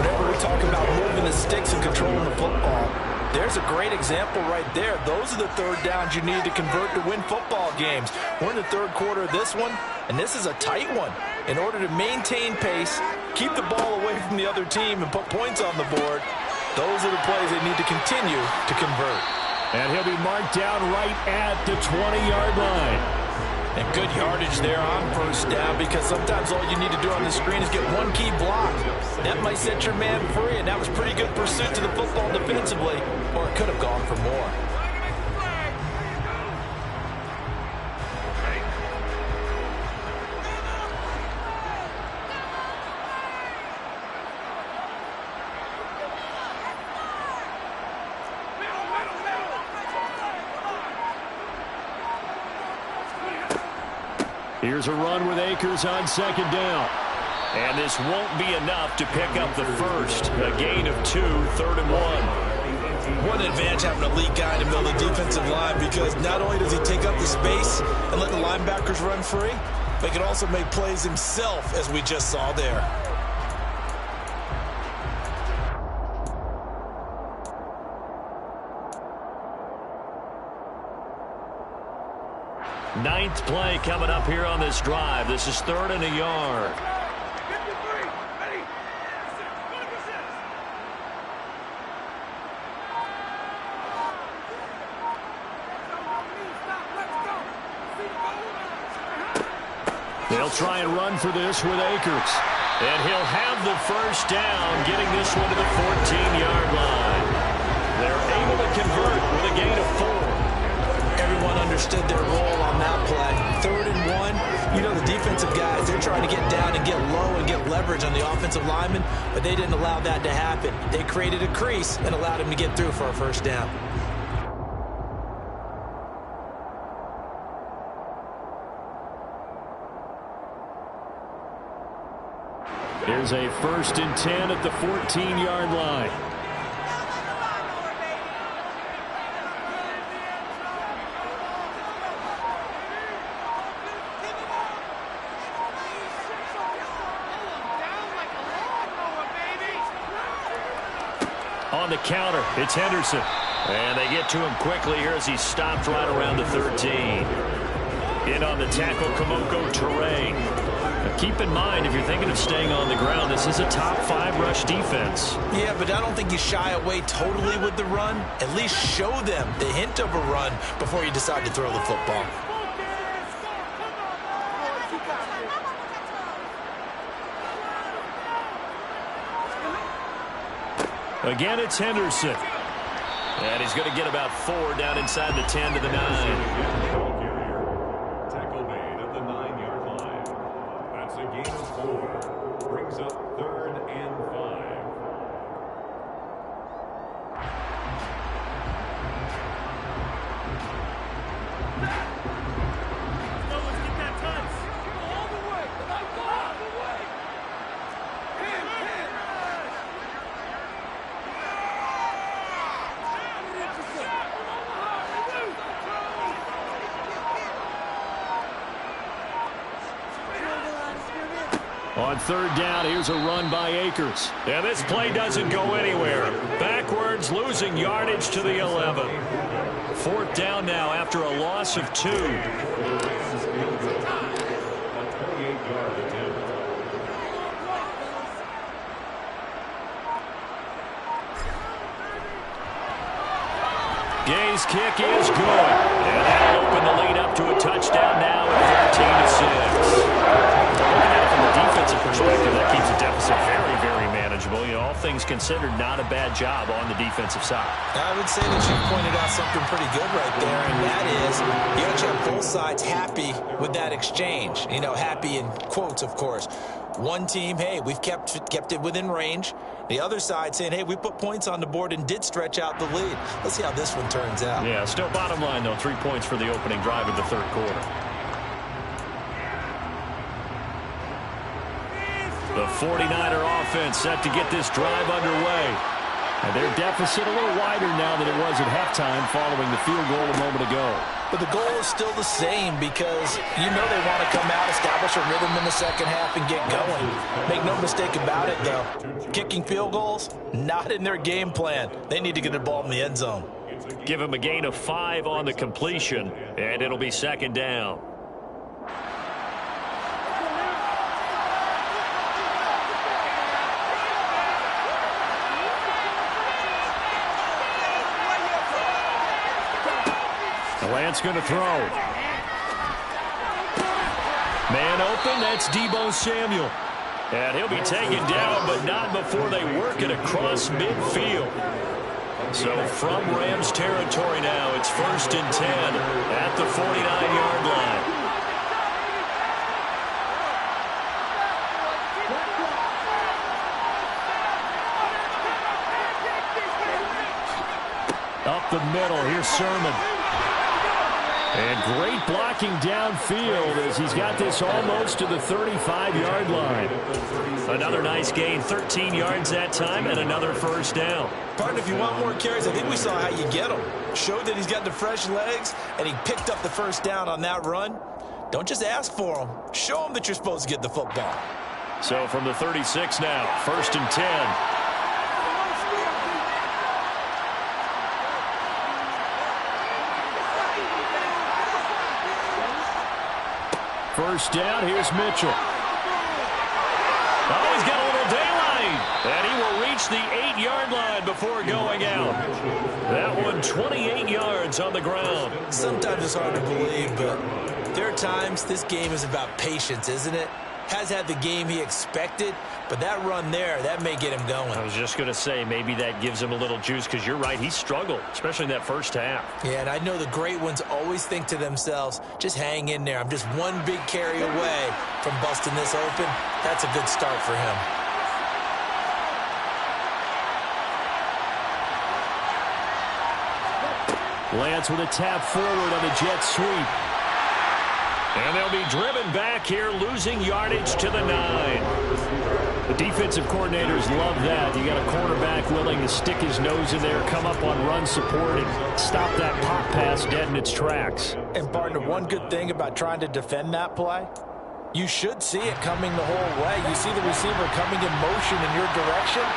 Whenever we talk about moving the sticks and controlling the football, there's a great example right there. Those are the 3rd downs you need to convert to win football games. We're in the 3rd quarter of this one, and this is a tight one. In order to maintain pace, keep the ball away from the other team, and put points on the board, those are the plays they need to continue to convert. And he'll be marked down right at the 20-yard line. And good yardage there on 1st down, because sometimes all you need to do on the screen is get one key block. That might set your man free, and that was pretty good pursuit to the football defensively, or it could have gone for more. Here's a run with Akers on 2nd down. And this won't be enough to pick up the first. A gain of 2, 3rd and 1. What an advantage having a lead guy in the middle of the defensive line, because not only does he take up the space and let the linebackers run free, but he can also make plays himself, as we just saw there. Ninth play coming up here on this drive. This is 3rd and a yard. They'll try and run for this with Akers. And he'll have the first down, getting this one to the 14-yard line. They're able to convert with a gain of 4. Everyone understood their role on that play. 3rd and 1, you know the defensive guys, they're trying to get down and get low and get leverage on the offensive lineman, but they didn't allow that to happen. They created a crease and allowed him to get through for a first down. Here's a 1st and 10 at the 14-yard line. On the counter, it's Henderson. And they get to him quickly here as he stopped right around the 13. In on the tackle, Kemoko Turay. Now keep in mind, if you're thinking of staying on the ground, this is a top 5 rush defense. Yeah, but I don't think you shy away totally with the run. At least show them the hint of a run before you decide to throw the football. Again, it's Henderson. And he's going to get about 4 down inside the 10 to the 9. Tackle made at the 9-yard line. That's a gain of 4. Brings up 3rd and 5. On third down, here's a run by Akers. And this play doesn't go anywhere. Backwards, losing yardage to the 11. Fourth down now after a loss of 2. Gay's kick is good. And that'll open the lead up to a touchdown now at 13-6. Looking at it from the defensive perspective, that keeps the deficit very, very manageable. You know, all things considered, not a bad job on the defensive side. I would say that you pointed out something pretty good right there, and that is you actually have both sides happy with that exchange. You know, happy in quotes, of course. One team, hey, we've kept it within range. The other side saying, hey, we put points on the board and did stretch out the lead. Let's see how this one turns out. Yeah, still bottom line, though, 3 points for the opening drive of the third quarter. The 49er offense set to get this drive underway. And their deficit a little wider now than it was at halftime following the field goal a moment ago. But the goal is still the same because you know they want to come out, establish a rhythm in the second half, and get going. Make no mistake about it, though. Kicking field goals, not in their game plan. They need to get the ball in the end zone. Give him a gain of 5 on the completion, and it'll be second down. Lance going to throw. Man open, that's Deebo Samuel. And he'll be taken down, but not before they work it across midfield. So from Rams territory now, it's 1st and 10 at the 49-yard line. Up the middle, here's Sermon. And great blocking downfield as he's got this almost to the 35-yard line. Another nice gain, 13 yards that time, and another first down. Partner, if you want more carries, I think we saw how you get them. Showed that he's got the fresh legs, and he picked up the first down on that run. Don't just ask for them. Show them that you're supposed to get the football. So from the 36 now, 1st and 10. First down, here's Mitchell. Oh, he's got a little daylight. And he will reach the 8-yard line before going out. That one, 28 yards on the ground. Sometimes it's hard to believe, but there are times this game is about patience, isn't it? Has had the game he expected, but that run there, that may get him going. I was just going to say, maybe that gives him a little juice, because you're right, he struggled, especially in that first half. Yeah, and I know the great ones always think to themselves, just hang in there. I'm just one big carry away from busting this open. That's a good start for him. Lance with a tap forward on the jet sweep. And they'll be driven back here, losing yardage to the 9. The defensive coordinators love that. You got a cornerback willing to stick his nose in there, come up on run support, and stop that pop pass dead in its tracks. And, partner, one good thing about trying to defend that play, you should see it coming the whole way. You see the receiver coming in motion in your direction.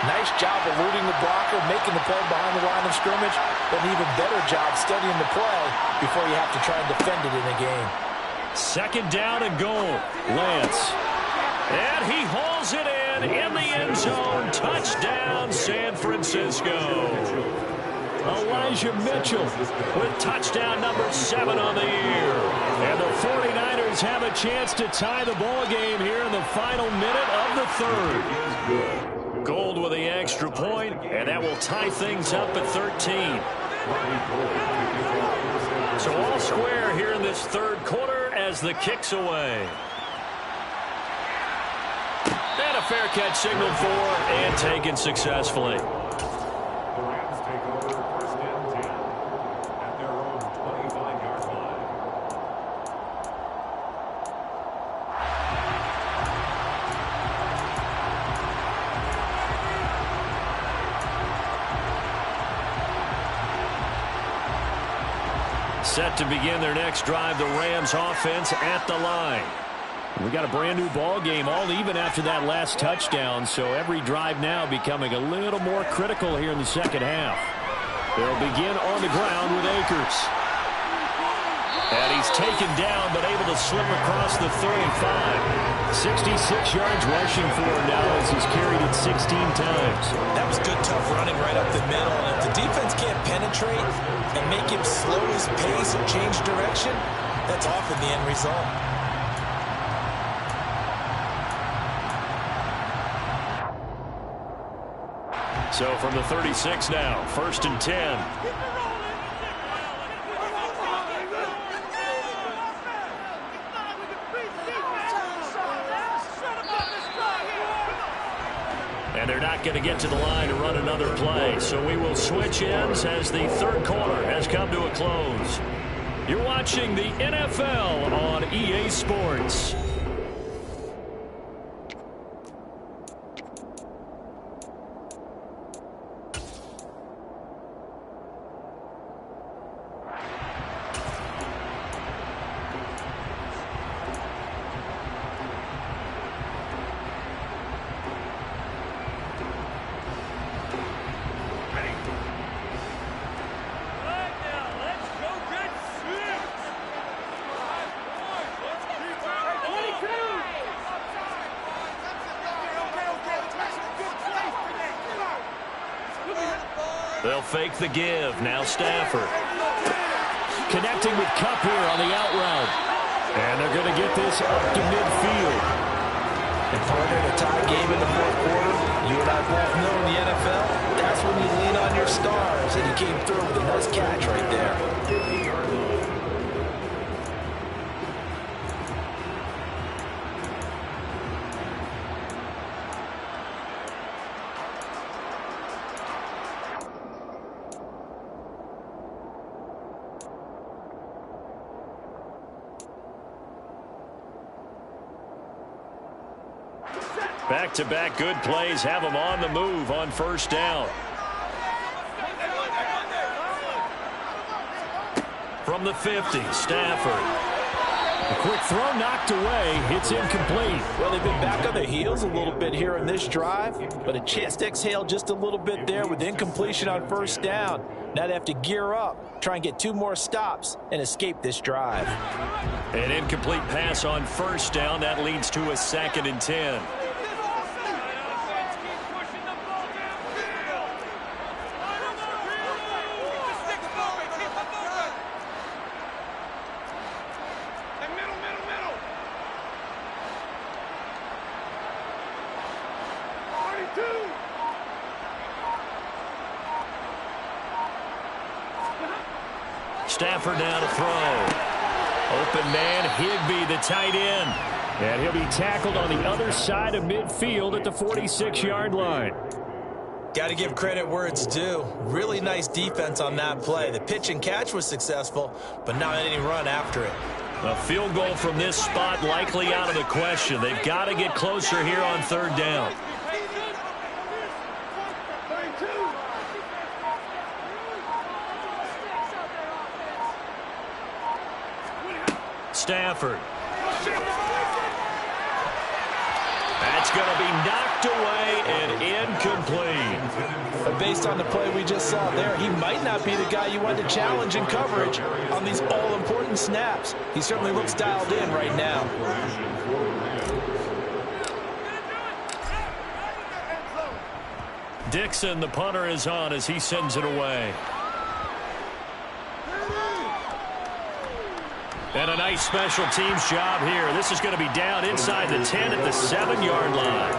Nice job eluding the blocker, making the play behind the line of scrimmage, but an even better job studying the play before you have to try and defend it in a game. Second down and goal. Lance. And he hauls it in the end zone. Touchdown, San Francisco. Elijah Mitchell with touchdown number 7 on the year. And the 49ers have a chance to tie the ball game here in the final minute of the third. Gould with the extra point, and that will tie things up at 13. So all square here in this third quarter as the kick's away. And a fair catch signaled for and taken successfully. The Rams take over 1st and 10 at their own 25-yard line. Set to begin their next drive, the Rams offense at the line. We got a brand new ball game, all even after that last touchdown, so every drive now becoming a little more critical here in the second half. They'll begin on the ground with Akers. And he's taken down, but able to slip across the 35. 66 yards rushing for him now as he's carried it 16 times. That was good, tough running right up the middle. And if the defense can't penetrate and make him slow his pace or change direction, that's often the end result. So from the 36 now, 1st and 10. And they're not going to get to the line to run another play. So we will switch ends as the third quarter has come to a close. You're watching the NFL on EA Sports. They'll fake the give. Now Stafford. Connecting with Kupp here on the out route. And they're going to get this up to midfield. And partner, in a tie game in the fourth quarter, you and I both know in the NFL, that's when you lean on your stars. And he came through with a nice catch right there. Back-to-back good plays have them on the move on first down. From the 50, Stafford. A quick throw knocked away. It's incomplete. Well, they've been back on their heels a little bit here in this drive, but a chance to exhale just a little bit there with incompletion on first down. Now they have to gear up, try and get 2 more stops, and escape this drive. An incomplete pass on first down. That leads to a 2nd and 10. Stafford now to throw. Open man, Higbee, the tight end. And he'll be tackled on the other side of midfield at the 46-yard line. Got to give credit where it's due. Really nice defense on that play. The pitch and catch was successful, but not any run after it. A field goal from this spot likely out of the question. They've got to get closer here on third down. Stafford. That's going to be knocked away and incomplete. But based on the play we just saw there, he might not be the guy you want to challenge in coverage on these all-important snaps. He certainly looks dialed in right now. Dixon, the punter, is on as he sends it away. And a nice special teams job here. This is going to be down inside the 10 at the 7-yard line.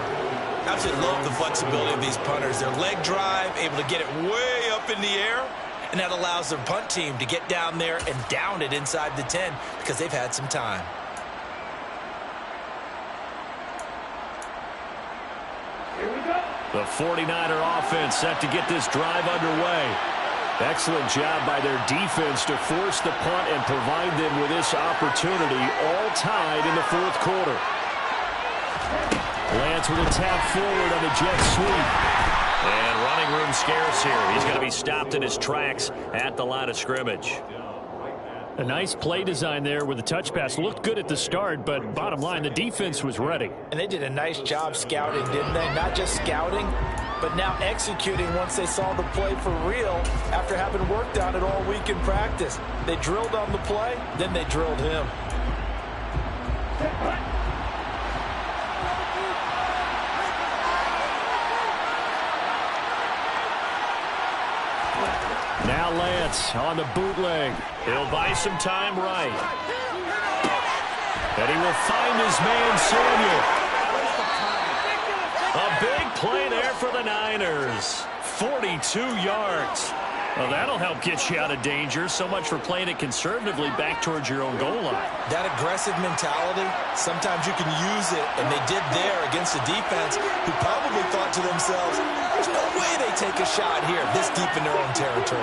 Absolutely love the flexibility of these punters. Their leg drive, able to get it way up in the air, and that allows their punt team to get down there and down it inside the 10 because they've had some time. The 49er offense set to get this drive underway. Excellent job by their defense to force the punt and provide them with this opportunity, all tied in the fourth quarter. Lance with a tap forward on the jet sweep. And running room scarce here. He's going to be stopped in his tracks at the line of scrimmage. A nice play design there with the touch pass. Looked good at the start, but bottom line, the defense was ready. And they did a nice job scouting, didn't they? Not just scouting, but now executing once they saw the play for real after having worked on it all week in practice. They drilled on the play, then they drilled him. Now Lance on the bootleg. He'll buy some time right. And he will find his man Samuel. A big play there for the Niners. 42 yards. Well, that'll help get you out of danger. So much for playing it conservatively back towards your own goal line. That aggressive mentality, sometimes you can use it, and they did there against a defense who probably thought to themselves, there's no way they take a shot here this deep in their own territory.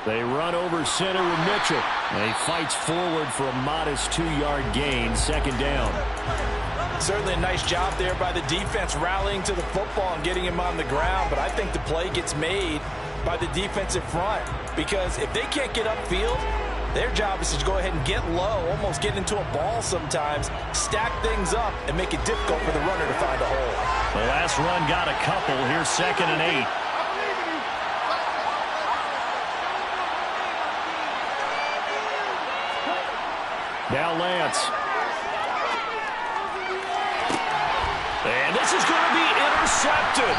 They run over center with Mitchell. And he fights forward for a modest 2-yard gain, second down. Certainly a nice job there by the defense rallying to the football and getting him on the ground, but I think the play gets made by the defensive front because if they can't get upfield, their job is to go ahead and get low, almost get into a ball sometimes, stack things up, and make it difficult for the runner to find a hole. The last run got a couple. Here's 2nd and 8. Now Lance. And this is going to be intercepted.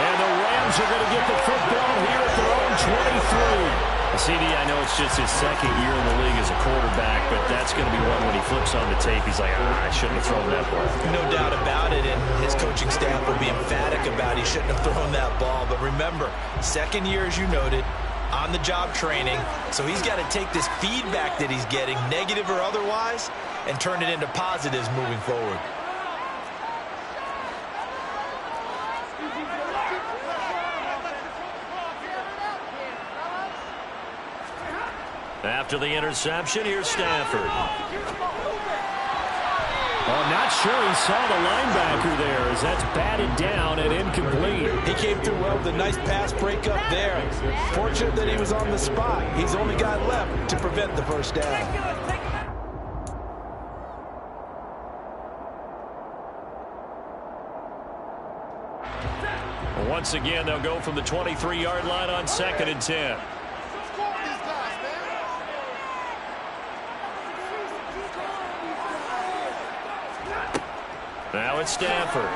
And the Rams are going to get the football here at their own 23. CD, I know it's just his second year in the league as a quarterback, but that's going to be one when he flips on the tape. He's like, I shouldn't have thrown that ball. No doubt about it, and his coaching staff will be emphatic about he shouldn't have thrown that ball. But remember, second year, as you noted, on-the-job training, so he's got to take this feedback that he's getting, negative or otherwise, and turn it into positives moving forward. After the interception, here's Stafford. Oh, not sure he saw the linebacker there as that's batted down and incomplete. He came through well with a nice pass breakup there. Fortunate that he was on the spot. He's only got left to prevent the first down. Once again, they'll go from the 23-yard line on 2nd and 10. Now it's Stafford.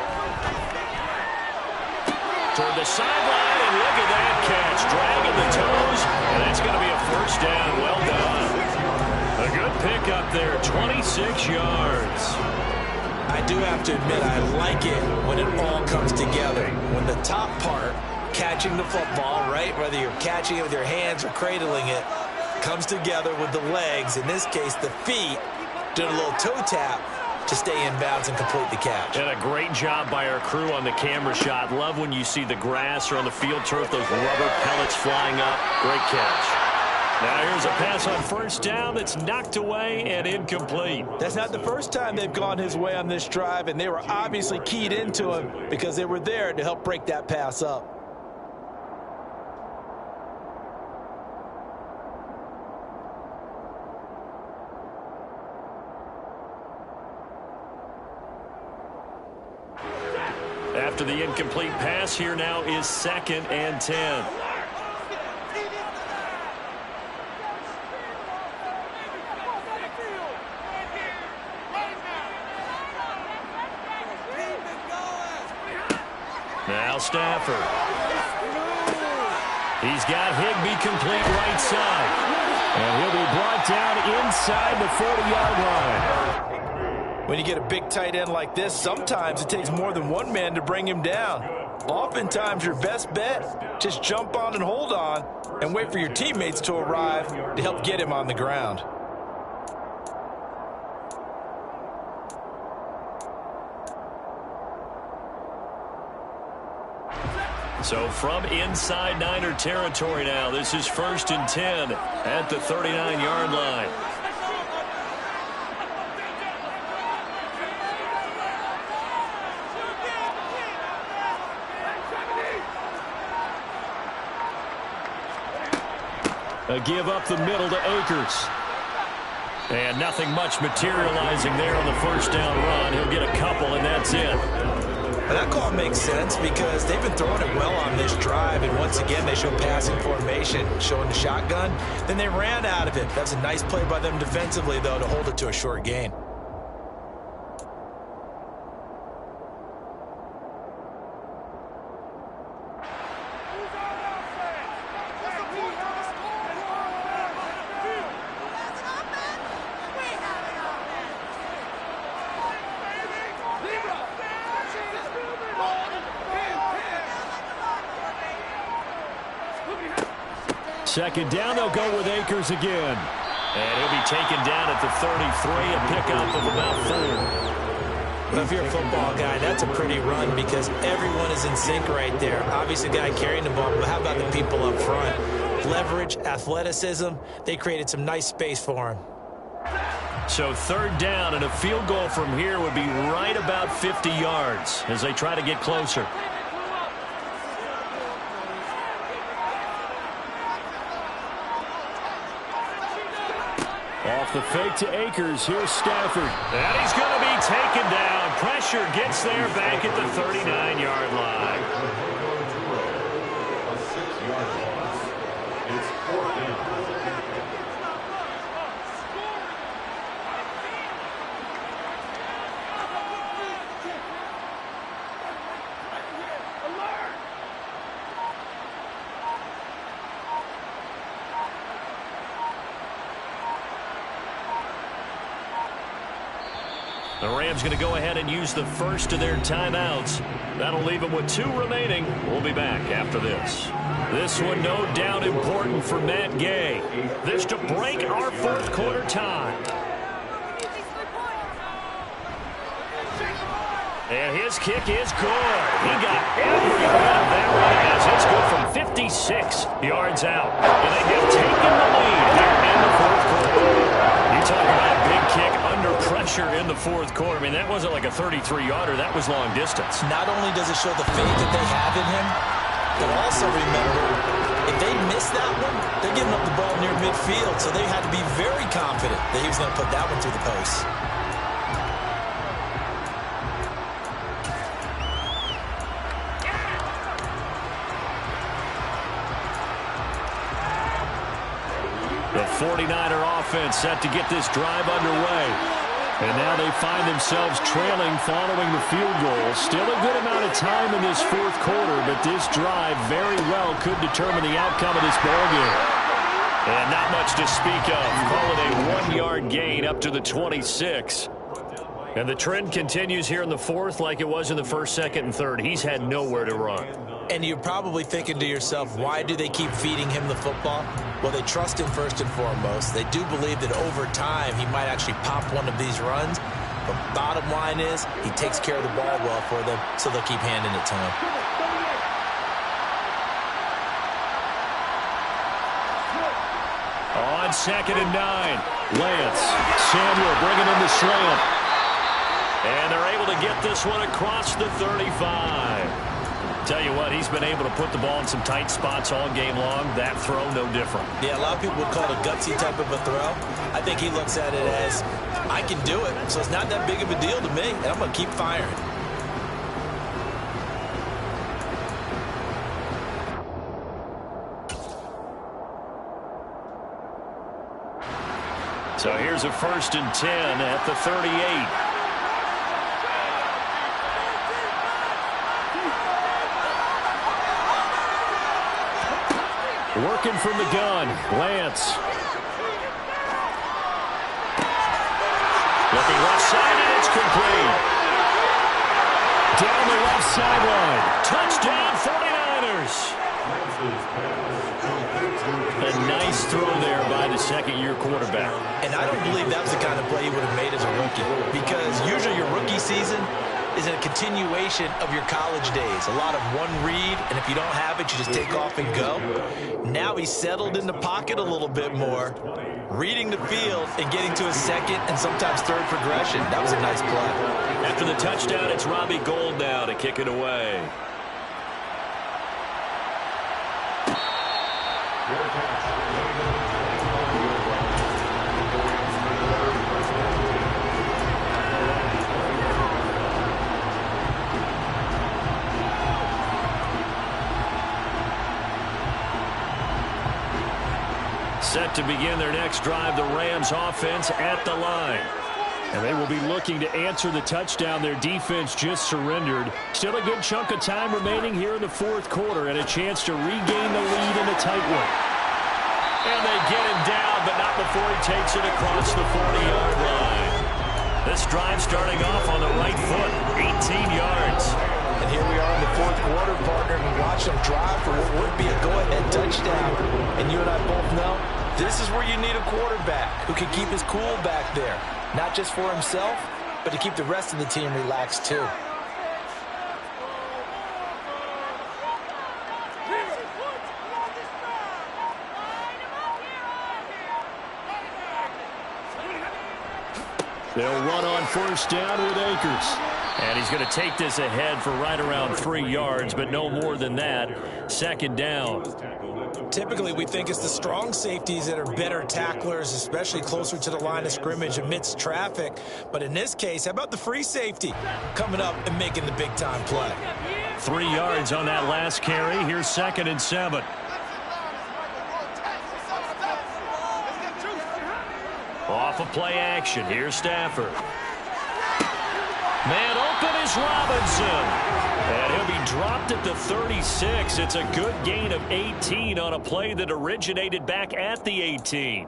Toward the sideline, and look at that catch. Dragging the toes, and that's going to be a first down. Well done. A good pickup there, 26 yards. I do have to admit, I like it when it all comes together. When the top part, catching the football, right, whether you're catching it with your hands or cradling it, comes together with the legs, in this case the feet, doing a little toe tap to stay in bounds and complete the catch. And a great job by our crew on the camera shot. Love when you see the grass or on the field turf, those rubber pellets flying up. Great catch. Now here's a pass on first down that's knocked away and incomplete. That's not the first time they've gone his way on this drive, and they were obviously keyed into him because they were there to help break that pass up. After the incomplete pass, here now is 2nd and 10. Now Stafford. He's got Higbee complete right side. And he'll be brought down inside the 40-yard line. When you get a big tight end like this, sometimes it takes more than one man to bring him down. Oftentimes, your best bet, just jump on and hold on and wait for your teammates to arrive to help get him on the ground. So from inside Niner territory now, this is 1st and 10 at the 39-yard line. A give up the middle to Akers. And nothing much materializing there on the first down run. He'll get a couple, and that's it. And that call makes sense because they've been throwing it well on this drive, and once again they show passing formation, showing the shotgun. Then they ran out of it. That's a nice play by them defensively, though, to hold it to a short gain. Second down, they'll go with Akers again. And he'll be taken down at the 33, a pickup of about 4. Well, if you're a football guy, that's a pretty run because everyone is in sync right there. Obviously, the guy carrying the ball, but how about the people up front? Leverage, athleticism, they created some nice space for him. So third down, and a field goal from here would be right about 50 yards as they try to get closer. Off the fake to Akers. Here's Stafford. And he's going to be taken down. Pressure gets there back at the 39-yard line. A 6-yard loss. It's 4th down. The Rams going to go ahead and use the first of their timeouts. That'll leave them with 2 remaining. We'll be back after this. This one no doubt important for Matt Gay. This to break our fourth quarter tie. And his kick is good. He got every bit of that one as it's good from 56 yards out. And they have taken the lead here in the fourth quarter. You talk about a big kick under pressure in the fourth quarter. I mean, that wasn't like a 33-yarder. That was long distance. Not only does it show the faith that they have in him, but also remember, if they miss that one, they're giving up the ball near midfield, so they had to be very confident that he was going to put that one through the post. The 49er offense set to get this drive underway. And now they find themselves trailing following the field goal. Still a good amount of time in this fourth quarter, but this drive very well could determine the outcome of this ballgame. And not much to speak of. Call it a 1-yard gain up to the 26. And the trend continues here in the fourth like it was in the first, second, and third. He's had nowhere to run. And you're probably thinking to yourself, why do they keep feeding him the football? Well, they trust him first and foremost. They do believe that over time he might actually pop one of these runs. But bottom line is he takes care of the ball well for them, so they'll keep handing it to him. On 2nd and 9. Lance. Samuel bringing in the slant. And they're able to get this one across the 35. Tell you what, he's been able to put the ball in some tight spots all game long. That throw, no different. Yeah, a lot of people would call it a gutsy type of a throw. I think he looks at it as, I can do it, so it's not that big of a deal to me, and I'm going to keep firing. So here's a 1st and 10 at the 38. Working from the gun. Lance. Looking left side, and it's complete. Down the left sideline. Touchdown, 49ers. A nice throw there by the second-year quarterback. And I don't believe that was the kind of play he would have made as a rookie, because usually your rookie season is a continuation of your college days. A lot of one read, and if you don't have it, you just take off and go. Now he's settled in the pocket a little bit more, reading the field and getting to his second and sometimes third progression. That was a nice play. After the touchdown, it's Robbie Gould now to kick it away. Set to begin their next drive, the Rams offense at the line. And they will be looking to answer the touchdown their defense just surrendered. Still a good chunk of time remaining here in the fourth quarter and a chance to regain the lead in a tight one. And they get him down, but not before he takes it across the 40-yard line. This drive starting off on the right foot, 18 yards. And here we are in the fourth quarter, partner, and we watch them drive for what would be a go-ahead touchdown. And you and I both know this is where you need a quarterback who can keep his cool back there. Not just for himself, but to keep the rest of the team relaxed too. They'll run on first down with Akers. And he's going to take this ahead for right around 3 yards, but no more than that. Second down. Typically, we think it's the strong safeties that are better tacklers, especially closer to the line of scrimmage amidst traffic. But in this case, how about the free safety coming up and making the big-time play? 3 yards on that last carry. Here's 2nd and 7. Off of play action. Here's Stafford. Man open is Robinson. And he'll be dropped at the 36. It's a good gain of 18 on a play that originated back at the 18.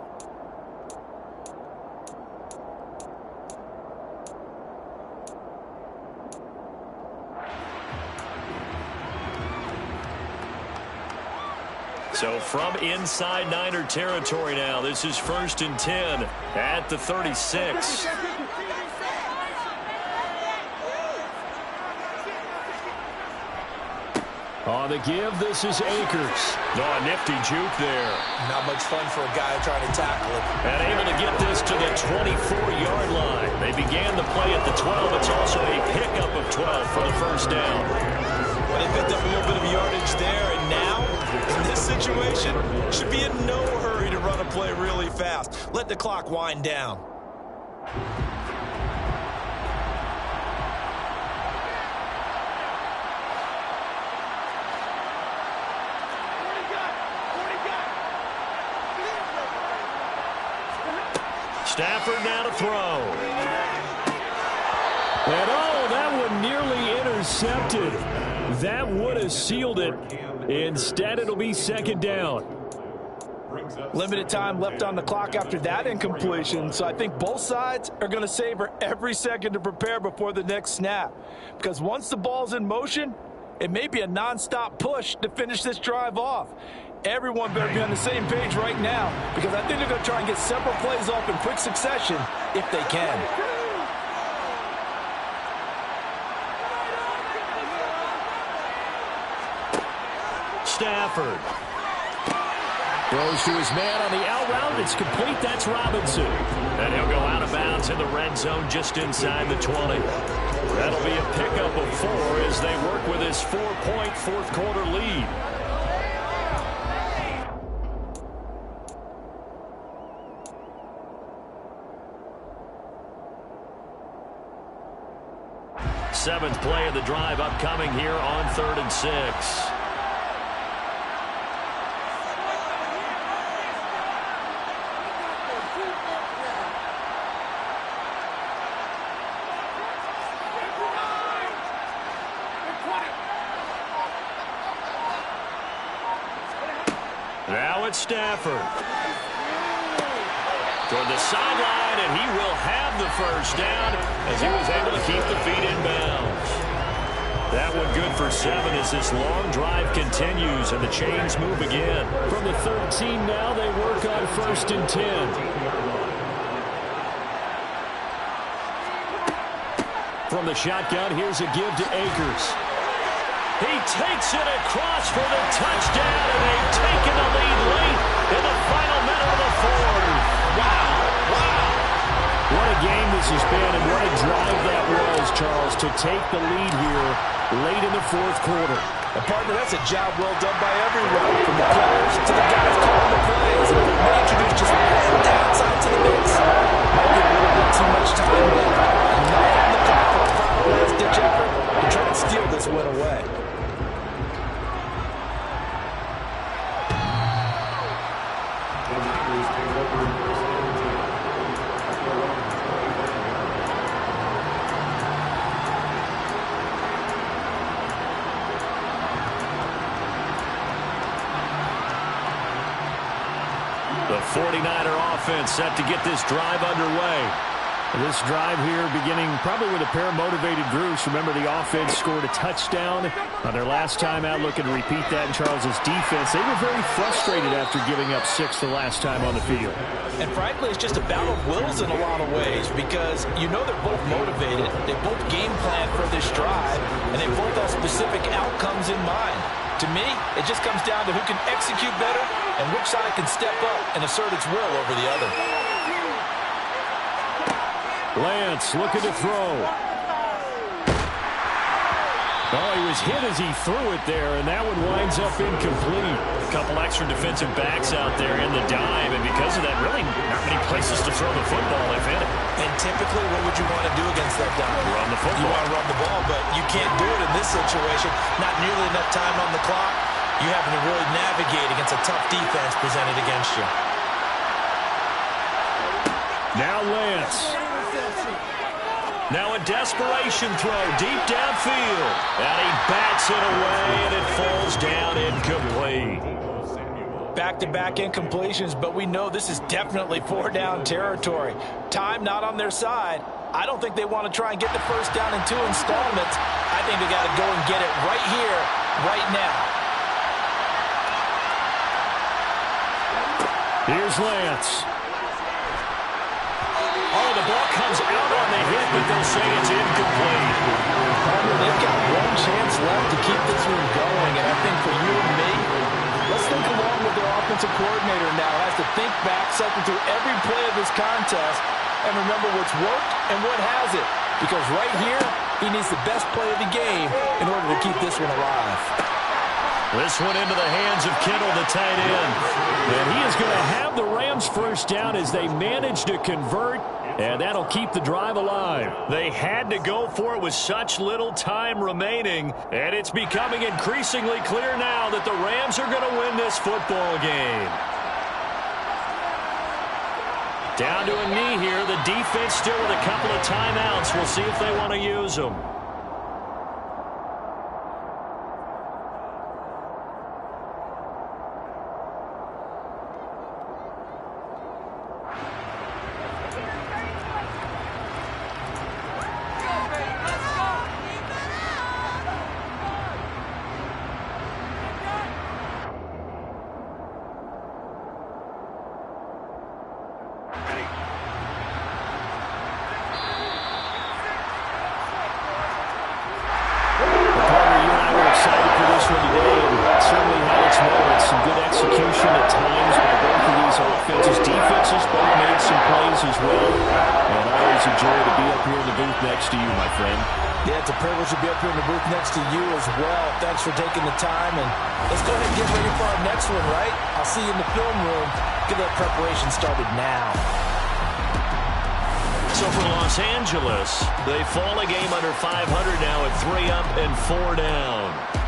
So from inside Niner territory now, this is 1st and 10 at the 36. On the give, this is Akers. Oh, a nifty juke there. Not much fun for a guy trying to tackle it. And able to get this to the 24-yard line. They began the play at the 12. It's also a pickup of 12 for the first down. Well, they picked up a little bit of yardage there, and now, in this situation, should be in no hurry to run a play really fast. Let the clock wind down. Stafford now to throw. And oh, that one nearly intercepted. That would have sealed it. Instead, it'll be 2nd down. Limited time left on the clock after that incompletion, so I think both sides are going to savor every second to prepare before the next snap. Because once the ball's in motion, it may be a nonstop push to finish this drive off. Everyone better be on the same page right now, because I think they're going to try and get several plays off in quick succession if they can. Stafford. Throws to his man on the out route. It's complete. That's Robinson. And he'll go out of bounds in the red zone just inside the 20. That'll be a pickup of 4 as they work with his 4-point fourth quarter lead. Seventh play of the drive upcoming here on 3rd and 6. Now it's Stafford. Toward the sideline, and he will have the first down as he was able to keep the feet in bounds. That one good for 7 as this long drive continues and the chains move again. From the 13 now, they work on 1st and 10. From the shotgun, here's a give to Akers. He takes it across for the touchdown, and they've taken the lead late in the final minute of the fourth. Wow. What a game this has been, and what a drive that was, Charles, to take the lead here late in the fourth quarter. And partner, that's a job well done by everyone, from the players to the guys calling the plays. They introduced just one downside to the mix. Might be a little bit too much time left. Not on the clock for a final last-ditch effort to try and steal this win away. Niners take over first and 10 at the 11-yard line. The 49er offense set to get this drive underway. This drive here beginning probably with a pair of motivated groups. Remember, the offense scored a touchdown on their last time out. Looking to repeat that in Charles's defense. They were very frustrated after giving up 6 the last time on the field. And frankly, it's just a battle of wills in a lot of ways because you know they're both motivated. They both game plan for this drive, and they both have specific outcomes in mind. To me, it just comes down to who can execute better and which side can step up and assert its will over the other. Lance looking to throw. Oh, he was hit as he threw it there, and that one winds up incomplete. A couple extra defensive backs out there in the dime, and because of that, really not many places to throw the football, if any. And typically, what would you want to do against that dime? Run the football. You want to run the ball, but you can't do it in this situation. Not nearly enough time on the clock. You having to really navigate against a tough defense presented against you. Now Lance. Now a desperation throw deep downfield. And he bats it away, and it falls down incomplete. Back-to-back incompletions, but we know this is definitely 4-down territory. Time not on their side. I don't think they want to try and get the first down in 2 installments. I think they got to go and get it right here, right now. Here's Lance. Oh, the ball comes out on the hit, but they'll say it's incomplete. They've got one chance left to keep this one going, and I think for you and me, let's think along with their offensive coordinator now. Has to think back, cycle through every play of this contest, and remember what's worked and what hasn't. Because right here, he needs the best play of the game in order to keep this one alive. This one into the hands of Kittle, the tight end. And he is going to have the Rams first down as they manage to convert, and that'll keep the drive alive. They had to go for it with such little time remaining, and it's becoming increasingly clear now that the Rams are going to win this football game. Down to a knee here. The defense still with a couple of timeouts. We'll see if they want to use them. Thanks for taking the time, and let's go ahead and get ready for our next one, right? I'll see you in the film room. Get that preparation started now. So for Los Angeles, they fall a game under 500 now at 3 up and 4 down.